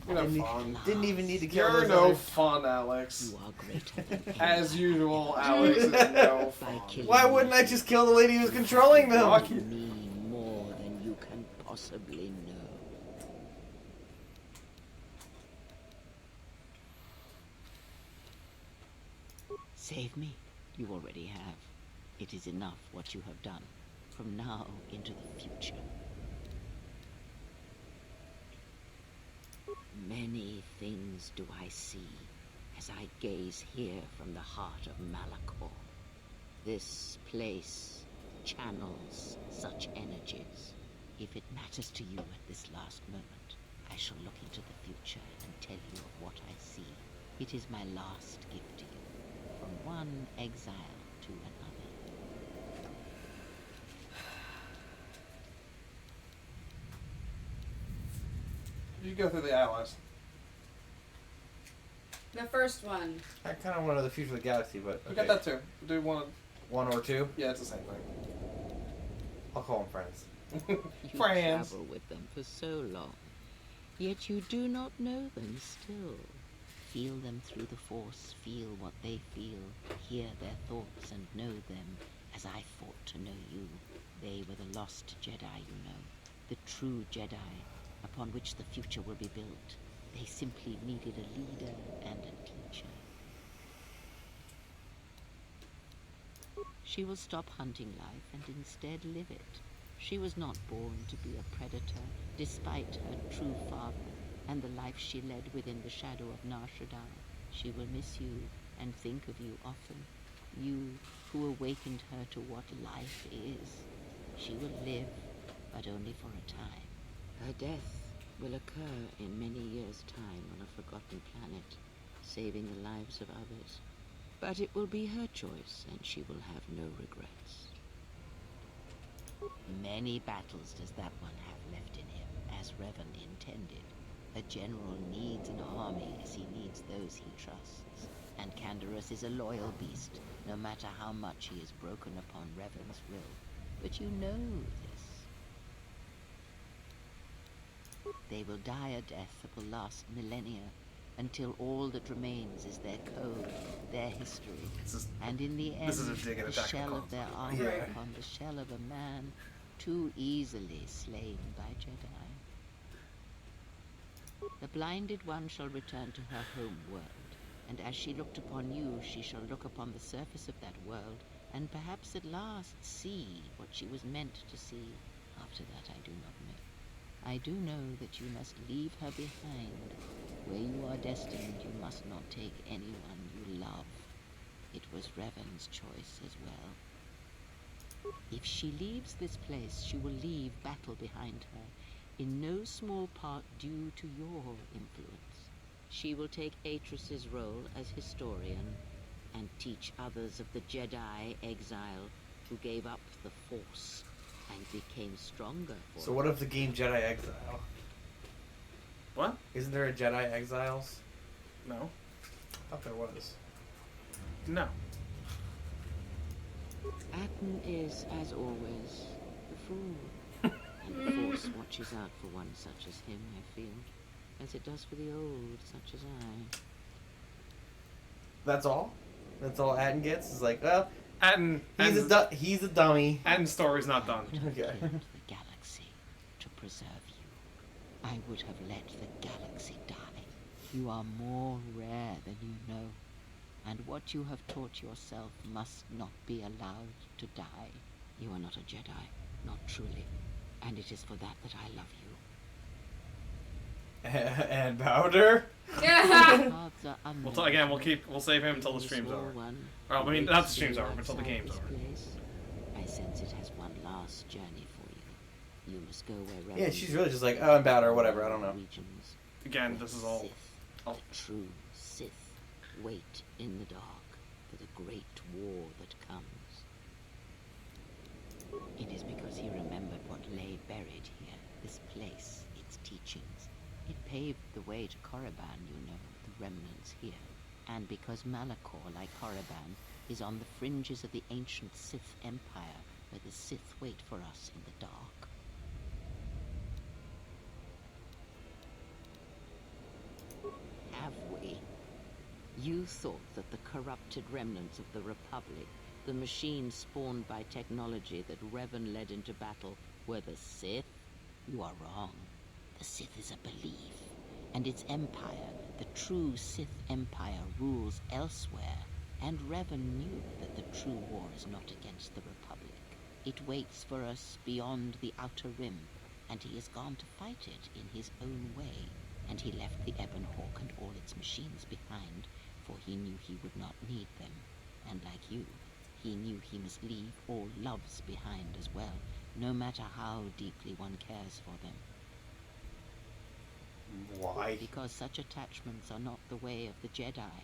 You're no Didn't, fun. didn't even need to kill You're those no other- fun, Alex. You are greater than As anyone. usual, Alex is no By fun. killing Why wouldn't I just kill the lady who was controlling them? Fuck you. me more than you can possibly know. Save me. You already have. It is enough what you have done. From now into the future. Many things do I see as I gaze here from the heart of Malachor. This place channels such energies. If it matters to you at this last moment, I shall look into the future and tell you of what I see. It is my last gift to you, from one exile to another. You go through the allies. The first one. I kind of want to the future of the galaxy, but You okay. got that too. Do one. One or two. Yeah, it's the same thing. I'll call them friends. You Friends. travel with them for so long, yet you do not know them still. Feel them through the Force, feel what they feel, hear their thoughts and know them as I fought to know you. They were the lost Jedi, you know, the true Jedi upon which the future will be built. They simply needed a leader and a teacher. She will stop hunting life and instead live it. She was not born to be a predator, despite her true father and the life she led within the shadow of Nar Shaddaa. She will miss you and think of you often. You who awakened her to what life is. She will live, but only for a time. Her death will occur in many years' time on a forgotten planet, saving the lives of others. But it will be her choice, and she will have no regrets. Many battles does that one have left in him, as Revan intended. A general needs an army as he needs those he trusts. And Canderous is a loyal beast, no matter how much he is broken upon Revan's will. But you know this. They will die a death that will last millennia, until all that remains is their code, their history. This is And in the end, This is a dig at the Attack of the shell of Clones. their armor Yeah. upon the shell of a man, too easily slain by Jedi. The blinded one shall return to her home world, and as she looked upon you, she shall look upon the surface of that world, and perhaps at last see what she was meant to see. After that I do not know. I do know that you must leave her behind. Where you are destined, you must not take anyone you love. It was Revan's choice as well. If she leaves this place, she will leave battle behind her, in no small part due to your influence. She will take Atris's role as historian and teach others of the Jedi exile who gave up the Force and became stronger for So what of the game Jedi Exile? What? Isn't there a Jedi Exiles? No. I thought there was. No. Atten is, as always, the fool. And the Force watches out for one such as him, I feel, as it does for the old, such as I. That's all? That's all Atten gets? Is like, well, And he's a dummy. and story's not done. Okay. Killed the galaxy to preserve you. I would have let the galaxy die. You are more rare than you know, and what you have taught yourself must not be allowed to die. You are not a Jedi, not truly, and it is for that that I love you. And Powder? Yeah. Paths are Again, we'll save him until the stream's over. Or, I mean, not the stream's over, until the game's over. I sense it has one last journey for you. You must go wherever. Yeah, she's really just like, oh, and Powder, or whatever, I don't know. Regions. Again, this is all. Sith, the true Sith, wait in the dark for the great war that comes. It is because he remembered what lay buried here, this place, its teachings. It paved the way to Korriban, you know, the remnants here. And because Malachor, like Korriban, is on the fringes of the ancient Sith Empire, where the Sith wait for us in the dark. Have we? You thought that the corrupted remnants of the Republic, the machines spawned by technology that Revan led into battle, were the Sith? You are wrong. The Sith is a belief, and its empire, the true Sith Empire, rules elsewhere. And Revan knew that the true war is not against the Republic. It waits for us beyond the Outer Rim, and he has gone to fight it in his own way. And he left the Ebon Hawk and all its machines behind, for he knew he would not need them. And like you, he knew he must leave all loves behind as well, no matter how deeply one cares for them. Why? Because such attachments are not the way of the Jedi,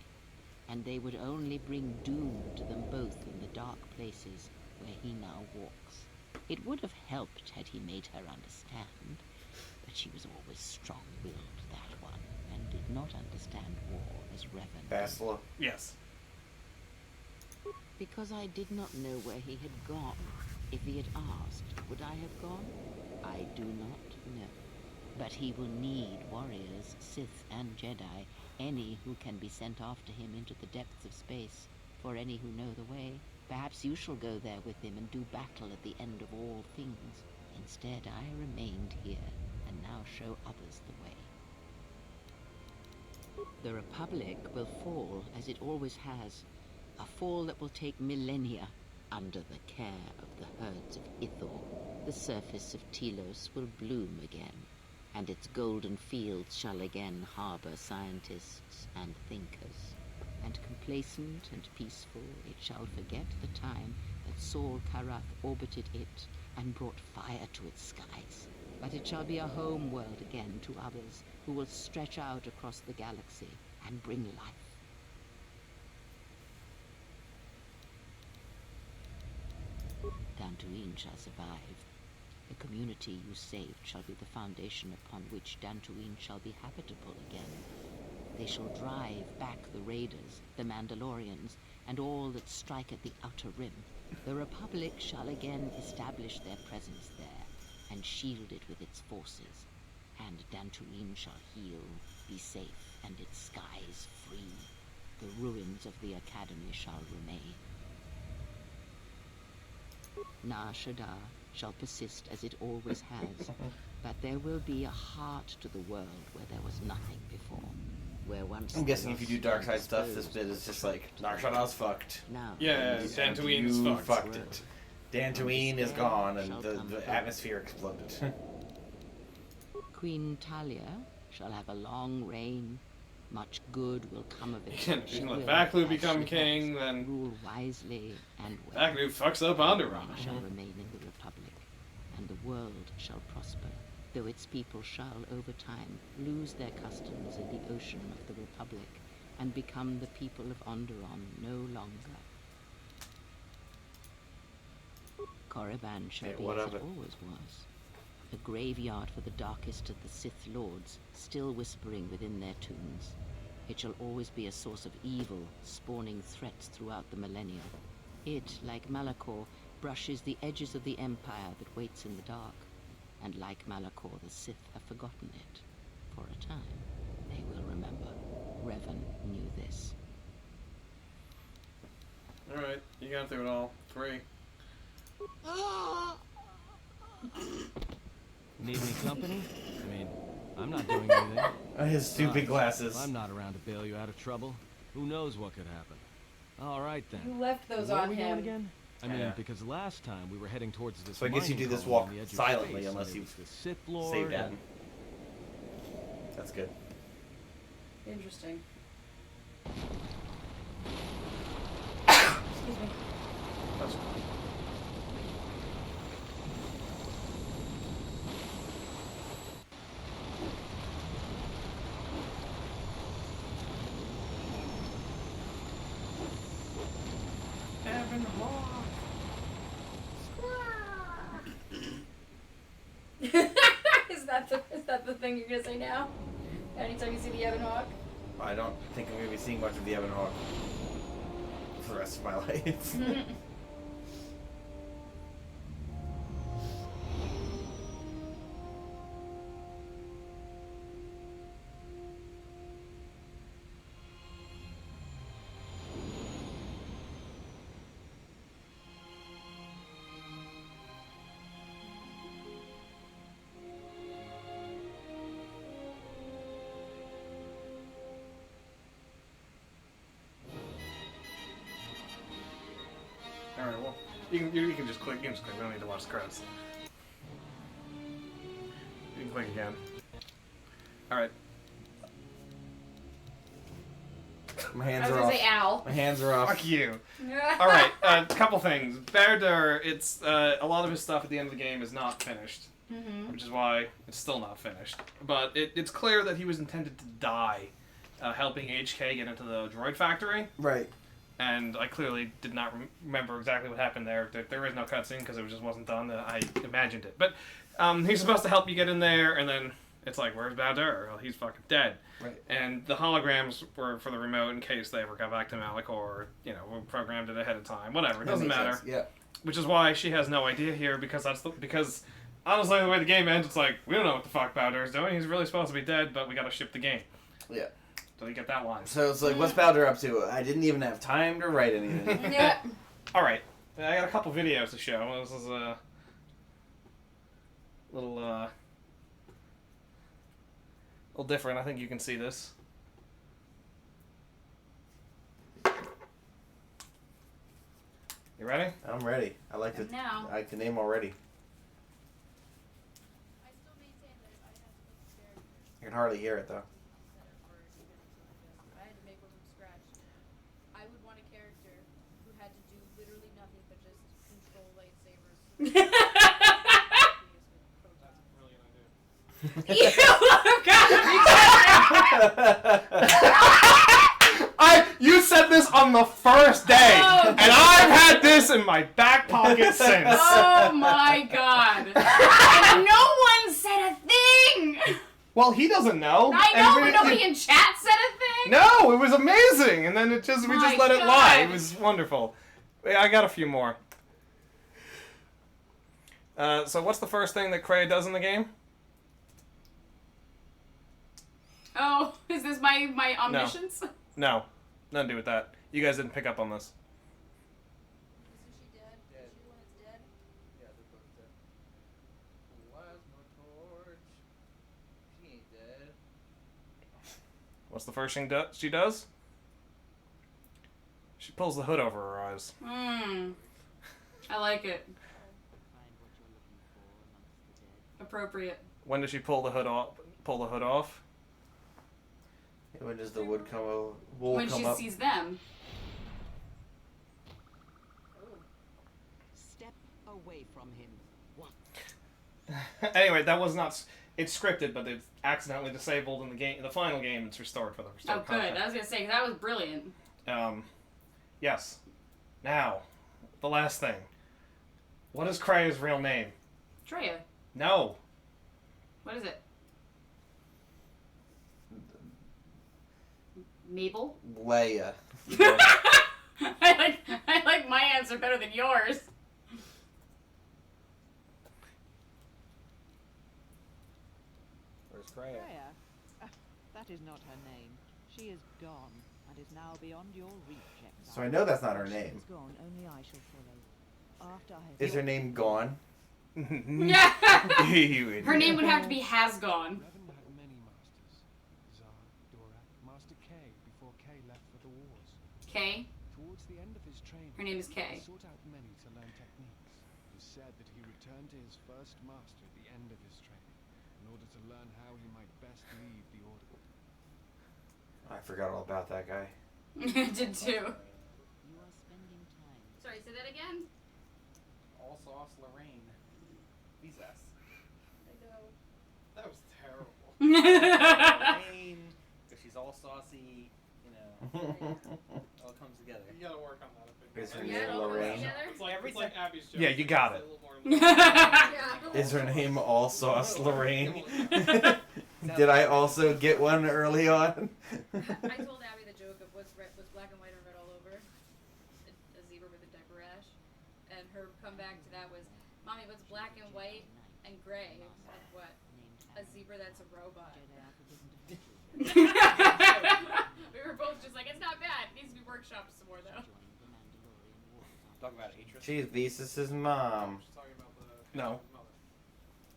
and they would only bring doom to them both in the dark places where he now walks. It would have helped had he made her understand, but she was always strong-willed, that one, and did not understand war as Revan. Bastila. Yes. Because I did not know where he had gone. If he had asked, would I have gone? I do not know. But he will need warriors, Sith and Jedi, any who can be sent after him into the depths of space, for any who know the way. Perhaps you shall go there with him and do battle at the end of all things. Instead, I remained here, and now show others the way. The Republic will fall, as it always has, a fall that will take millennia under the care of the herds of Ithor. The surface of Telos will bloom again, and its golden fields shall again harbor scientists and thinkers. And complacent and peaceful, it shall forget the time that Saul Karath orbited it and brought fire to its skies. But it shall be a home world again to others who will stretch out across the galaxy and bring life. Dantooine shall survive. The community you saved shall be the foundation upon which Dantooine shall be habitable again. They shall drive back the Raiders, the Mandalorians, and all that strike at the Outer Rim. The Republic shall again establish their presence there, and shield it with its forces. And Dantooine shall heal, be safe, and its skies free. The ruins of the Academy shall remain. Nar Shaddaa shall persist as it always has, but there will be a heart to the world where there was nothing before. Where once I'm guessing if you do dark side stuff, this bit is just like, Nar Shaddaa's fucked. Now, Yeah, Dantooine is You fucked. fucked it. Dantooine is gone, and the atmosphere exploded. Queen Talia shall have a long reign. Much good will come of it. Again, if She you let will, Vaklu as become she king, has, then rule wisely and well. Vaklu fucks up Onderon. Shall remain in the Republic, and the world shall prosper, though its people shall, over time, lose their customs in the ocean of the Republic, and become the people of Onderon no longer. Korriban shall Yeah, be what as of it it? always was, a graveyard for the darkest of the Sith Lords, still whispering within their tombs. It shall always be a source of evil, spawning threats throughout the millennia. It, like Malachor, brushes the edges of the Empire that waits in the dark. And like Malachor, the Sith have forgotten it. For a time, they will remember. Revan knew this. Alright, you got through it all. 3. Need any company? I mean, I'm not doing anything. His stupid Besides, glasses. if I'm not around to bail you out of trouble. Who knows what could happen? All right then. You left those Where are on we going him. again? I mean, Yeah. because last time we were heading towards this. So I guess you mining do this colony walk on the edge of silently space, unless and you there was the Sith Lord Save that. and- That's good. Interesting. Excuse me. That's Evan Hawke. Is that the thing you're gonna say now? Anytime you see the Evan Hawke? I don't think I'm going to be seeing much of the Evan Hawke for the rest of my life. All right. Well, you can just click. You can just click. We don't need to watch the credits. You can click again. All right. My I hands was are gonna off. say ow. My hands are off. Fuck you. All right. A couple things. Berdur. It's a lot of his stuff at the end of the game is not finished, which is why it's still not finished. But it's clear that he was intended to die, helping HK get into the droid factory. Right. And I clearly did not remember exactly what happened there. There is no cutscene because it just wasn't done. I imagined it. But he's supposed to help you get in there, and then it's like, where's Baldur? Well, he's fucking dead. Right. And the holograms were for the remote in case they ever got back to Malik or, we programmed it ahead of time. Whatever. It doesn't matter. Sense. Yeah. Which is why she has no idea here because honestly, the way the game ends, it's like, we don't know what the fuck Baldur's doing. He's really supposed to be dead, but we gotta ship the game. Yeah. So you get that line. So it's like, what's Baldur up to? I didn't even have time to write anything. Yeah. Alright. I got a couple videos to show. This is a little different. I think you can see this. You ready? I'm ready. I like the Now. I like the name already. I still maintain that if I had to make a character You can hardly hear it though. set up for if I had to make one from scratch, I would want a character who had to do literally nothing but just control lightsabers. You said this on the first day, Oh, and I've had this in my back pocket since. Oh my god. And no one said a thing. Well, he doesn't know. I And know, we- but nobody in chat said a thing. No, it was amazing, and then we just My let it lie. It God. was wonderful. I got a few more. So what's the first thing that Kreia does in the game? Oh, is this my omniscience? No, nothing to do with that. You guys didn't pick up on this. Isn't she dead? Is she the one that's dead? Yeah, they're both dead. Plasma torch. She ain't dead. What's the first thing she does? She pulls the hood over her eyes. I like it. Find what you're looking for amongst the dead. Appropriate. When does she pull the hood off? When does the wood come up? Wool When come she up? sees them. Step away from him. What? Anyway, that was not. It's scripted, but it's accidentally disabled in the game. The final game, it's restored for the restored Oh, good. content. I was gonna say 'cause that was brilliant. Yes. Now, the last thing. What is Kreia's real name? Treya. No. What is it? Mabel. Leia. I like my answer better than yours. Where's Kreia? Freya? That is not her name. She is gone, and is now beyond your reach, exile. So I know that's not her She name. is gone, only I shall follow. After I have Is her name Gone? Yeah. You idiot. Her name would have to be Has Gone. Revan had many masters. Zar, Dora, Master K before K left for the wars. Kay. Towards the end of his training, Her name is he Kay. sought out many to learn techniques. It is said that he returned to his first master at the end of his training, in order to learn how he might best leave the Order. I forgot all about that guy. I did too. You are spending time. Sorry, say that again? All sauce Lorraine. Jesus. I know. That was terrible. Lorraine, because she's all saucy, you know, all comes together. You gotta work on that a bit. Is her more. Yeah, name it all goes Lorraine? together. It's like Abby's joke. Yeah, you got It's it. a little more- Yeah. Is her name All Sauce Lorraine? Did I also get one early on? I told Abby the joke of what's black and white and red all over. A zebra with a diaper rash. And her comeback to that was, Mommy, what's black and white and gray? I said, what? A zebra that's a robot. We were both just like, it's not bad. It needs to be workshopped some more though. Talk about Atris. She's Visas' mom. She's talking about the No. mother.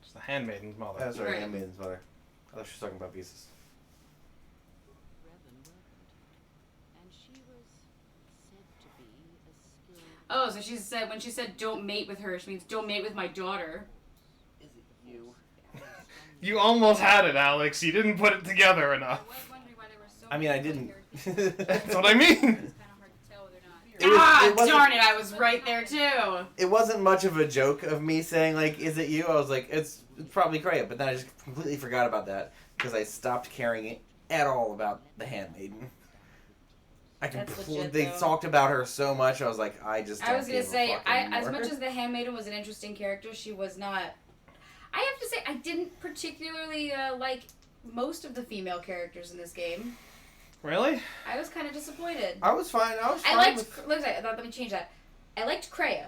It's the handmaiden's mother. That's right, Right. Handmaiden's mother. I thought she was talking about Visas. Revan welcomed her, and she was said to be a skilled. Oh, so she said, when she said don't mate with her, she means don't mate with my daughter. Is it you? You almost had it, Alex. You didn't put it together I enough. was wondering why there were so I mean, I many didn't. characters. That's what I mean. It's kind of hard to tell whether or not. It wasn't- Darn it, I was right there too. It wasn't much of a joke of me saying, like, is it you? I was like, it's probably Kreia, but then I just completely forgot about that because I stopped caring at all about the Handmaiden. That's legit, They though. talked about her so much, I was like, I just don't I was gonna give a say, fuck as anymore. much as the Handmaiden was an interesting character, she was not. I have to say, I didn't particularly like most of the female characters in this game. Really? I was kind of disappointed. I was fine. I was fine I liked. with... Let me change that. I liked Kreia.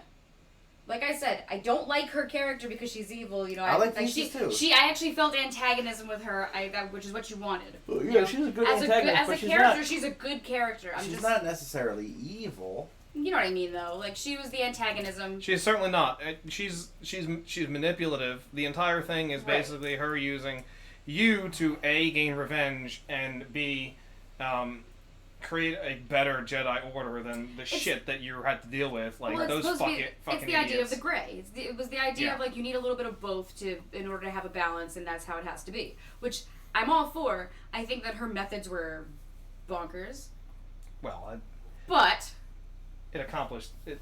Like I said, I don't like her character because she's evil. You know, I like she. Visas, too. I actually felt antagonism with her. Which is what you wanted. Well, you yeah, know? she's a good as antagonist, as but a she's character, not... she's a good character. I'm She's just, not necessarily evil. You know what I mean, though. Like she was the antagonism. She's certainly not. She's manipulative. The entire thing is Right. basically her using you to A, gain revenge, and B, create a better Jedi Order than the shit that you had to deal with. Like Well, it's those supposed to fucking be, fucking it's the idea of idiots. the gray. It was the idea Yeah. of like you need a little bit of both in order to have a balance, and that's how it has to be. Which I'm all for. I think that her methods were bonkers, Well, but it accomplished it.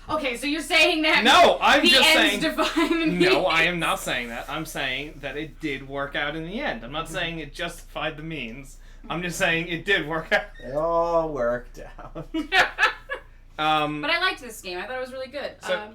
Okay, so you're saying that No, I'm the just ends saying. define the means. No, I am not saying that. I'm saying that it did work out in the end. I'm not saying it justified the means. I'm just saying it did work out. It all worked out. But I liked this game. I thought it was really good. So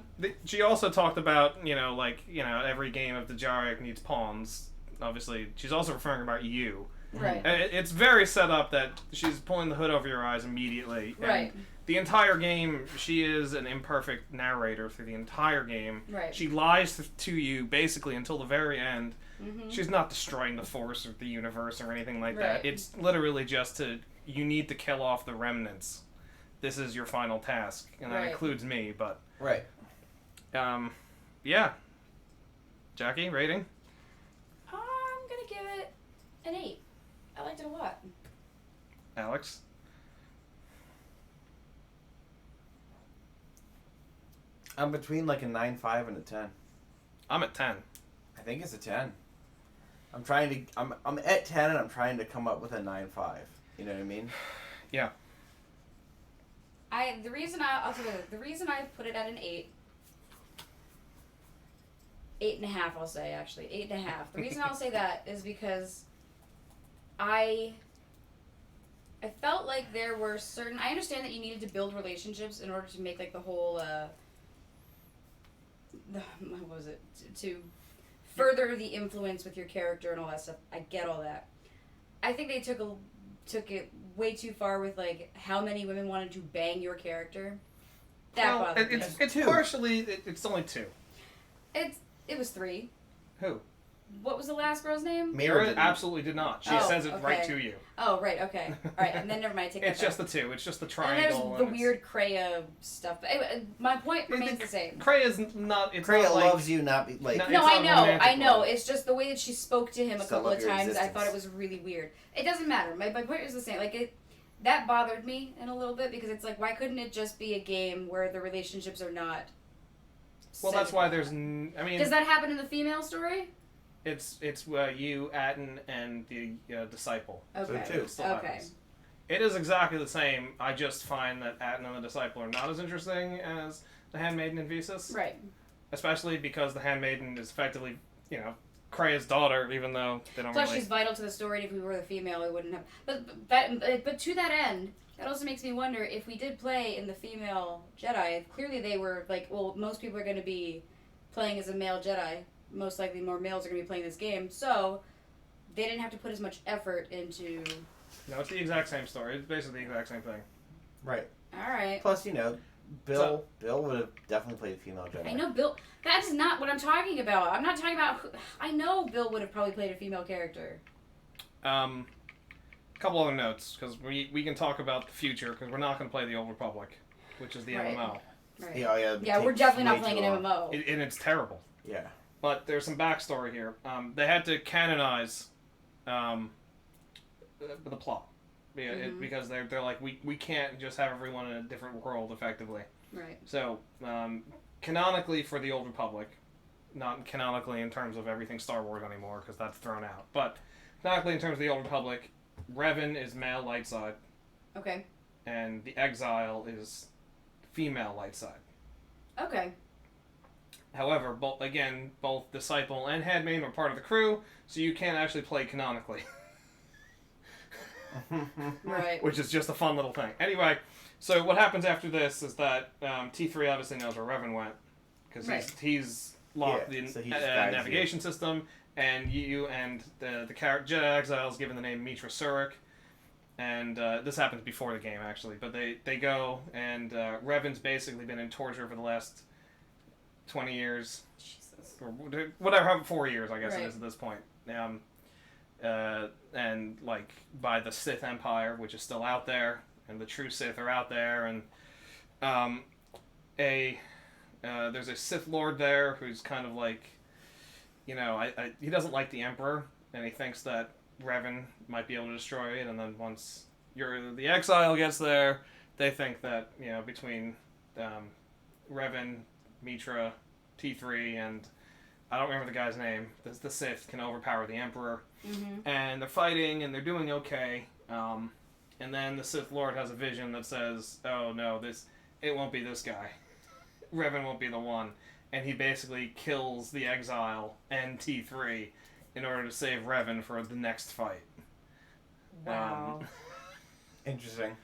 she also talked about, every game of the Jarek needs pawns. Obviously, she's also referring about you. Right. It's very set up that she's pulling the hood over your eyes immediately. And Right. the entire game, she is an imperfect narrator through the entire game. Right. She lies to you basically until the very end. Mhm. She's not destroying the Force or the universe or anything like Right. that. It's literally just you need to kill off the remnants. This is your final task, and that Right. includes me. But Right. Yeah. Jackie, rating? I'm gonna give it an 8. I liked it a lot. Alex? I'm between like a 9.5 and a 10. I'm at 10. I think it's a 10. I'm trying to. I'm at 10 and I'm trying to come up with a 9.5. You know what I mean? Yeah. The reason I put it at an 8. 8.5, I'll say, actually. 8.5. The reason I'll say that is because I felt like there were certain... I understand that you needed to build relationships in order to make, like, the whole, what was it? To further the influence with your character and all that stuff. I get all that. I think they took it way too far with, like, how many women wanted to bang your character. That Well, bothered me. it's partially... It's only 2. It was 3. Who? What was the last girl's name? Mira absolutely did not. She says it right to you. Oh, right, okay. Alright, and then never mind, I take that It's just back. the 2. It's just the And triangle. there's the weird Kreia stuff. But anyway, my point remains the same. Kreia's not... It's Kreia not like, loves you, not be like. No, No, it's I not know, romantic I know. love. It's just the way that she spoke to him a Still couple love of your times, I existence. thought it was really weird. It doesn't matter. My point is the same. Like, that bothered me in a little bit because it's like, why couldn't it just be a game where the relationships are not... Well, that's why there's... I mean... Does that happen in the female story? It's you, Atten, and the disciple. Okay. So two. It still Okay. happens. It is exactly the same. I just find that Atten and the disciple are not as interesting as the Handmaiden and Visas. Right. Especially because the Handmaiden is effectively, Krea's daughter, even though they don't Plus, really... she's vital to the story. And if we were the female, we wouldn't have. But to that end, that also makes me wonder if we did play in the female Jedi. Clearly, they were most people are going to be playing as a male Jedi. Most likely, more males are going to be playing this game. So they didn't have to put as much effort into. No, it's the exact same story. It's basically the exact same thing. Right. All right. Plus, Bill would have definitely played a female Jedi. I know Bill. That's not what I'm talking about. I'm not talking about. I know Bill would have probably played a female character. A couple other notes, because we can talk about the future, because we're not going to play the Old Republic, which is the Right. MMO. Right. Yeah, we're definitely not playing an MMO. And it's terrible. Yeah. But there's some backstory here. They had to canonize the plot. Because they're like, we can't just have everyone in a different world, effectively. Right. So, canonically for the Old Republic, not canonically in terms of everything Star Wars anymore, because that's thrown out, but canonically in terms of the Old Republic, Revan is male light side. Okay. And the Exile is female light side. Okay. However, both Disciple and Handmaiden are part of the crew, so you can't actually play canonically. Right. Which is just a fun little thing. Anyway, so what happens after this is that T3 obviously knows where Revan went, because he's locked the navigation system, and you and the Jedi Exiles given the name Mitra Surik, and this happens before the game actually, but they go, and Revan's basically been in torture for the last 20 years, or whatever, 4 years I guess it is at this point. And by the Sith Empire, which is still out there, and the true Sith are out there, and there's a Sith Lord there who's kind of like, he doesn't like the Emperor, and he thinks that Revan might be able to destroy it, and then once the Exile gets there, they think that between Revan, Mitra, T3, and I don't remember the guy's name, the Sith can overpower the Emperor. Mm-hmm. And they're fighting, and they're doing okay. And then the Sith Lord has a vision that says, "Oh no, it won't be this guy. Revan won't be the one." And he basically kills the Exile and T3 in order to save Revan for the next fight. Wow. Interesting.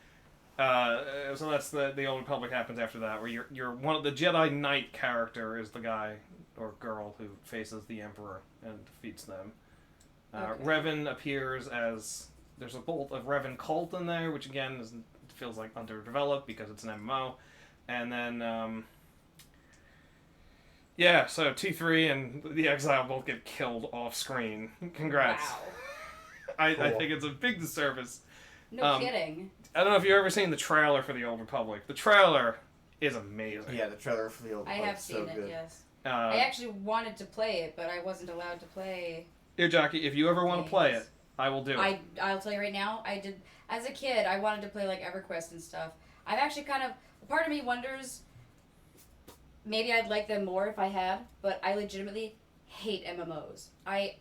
So that's the Old Republic happens after that, where you're one of the Jedi Knight character is the guy or girl who faces the Emperor and defeats them. Revan appears as there's a bolt of Revan cult in there, which again feels like underdeveloped because it's an MMO, and then so T3 and the Exile both get killed off screen. Congrats! Wow. I think it's a big disservice. No kidding. I don't know if you've ever seen the trailer for the Old Republic. The trailer is amazing. Yeah, the trailer for the Old Republic. I have seen it. Yes. I actually wanted to play it, but I wasn't allowed to play. Here, Jackie, if you ever want to play it, I will do it. I'll tell you right now, I did, as a kid, I wanted to play, EverQuest and stuff. I've actually part of me wonders, maybe I'd like them more if I had, but I legitimately hate MMOs. I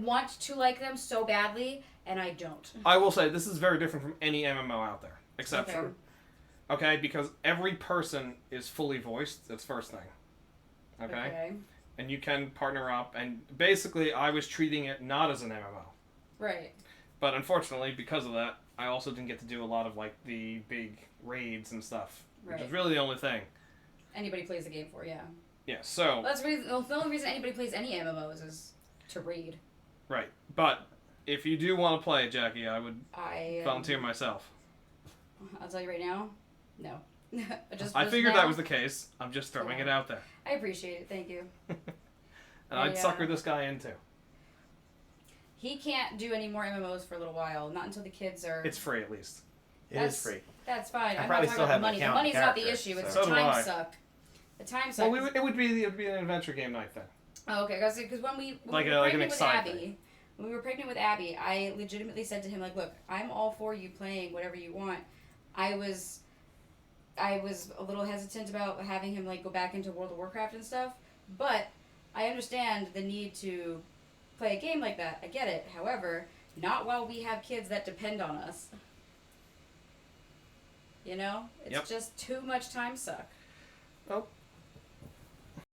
want to like them so badly, and I don't. I will say, this is very different from any MMO out there, except for, because every person is fully voiced, that's first thing. Okay? And you can partner up, and basically I was treating it not as an MMO. Right. But unfortunately, because of that, I also didn't get to do a lot of the big raids and stuff, which is really the only thing. Anybody plays the game for, yeah. Yeah, so... Well, that's the only reason anybody plays any MMOs is to raid. Right. But if you do want to play, Jackie, I would volunteer myself. I'll tell you right now, no. I figured that was the case. I'm just throwing it out there. I appreciate it. Thank you. And I'd sucker this guy in too. He can't do any more MMOs for a little while. Not until the kids are... It's free, at least. It is free. That's fine. I I'm probably not still talking about have the an money. The account money's not the issue. It's so the time do I. suck. The time suck. Well, it would be an adventure game night then. Oh, okay. Because when we were pregnant with Abby, when we were pregnant with Abby, I legitimately said to him, look, I'm all for you playing whatever you want. I was a little hesitant about having him go back into World of Warcraft and stuff, but I understand the need to play a game like that. I get it. However, not while we have kids that depend on us. You know? It's Yep. just too much time suck. Well,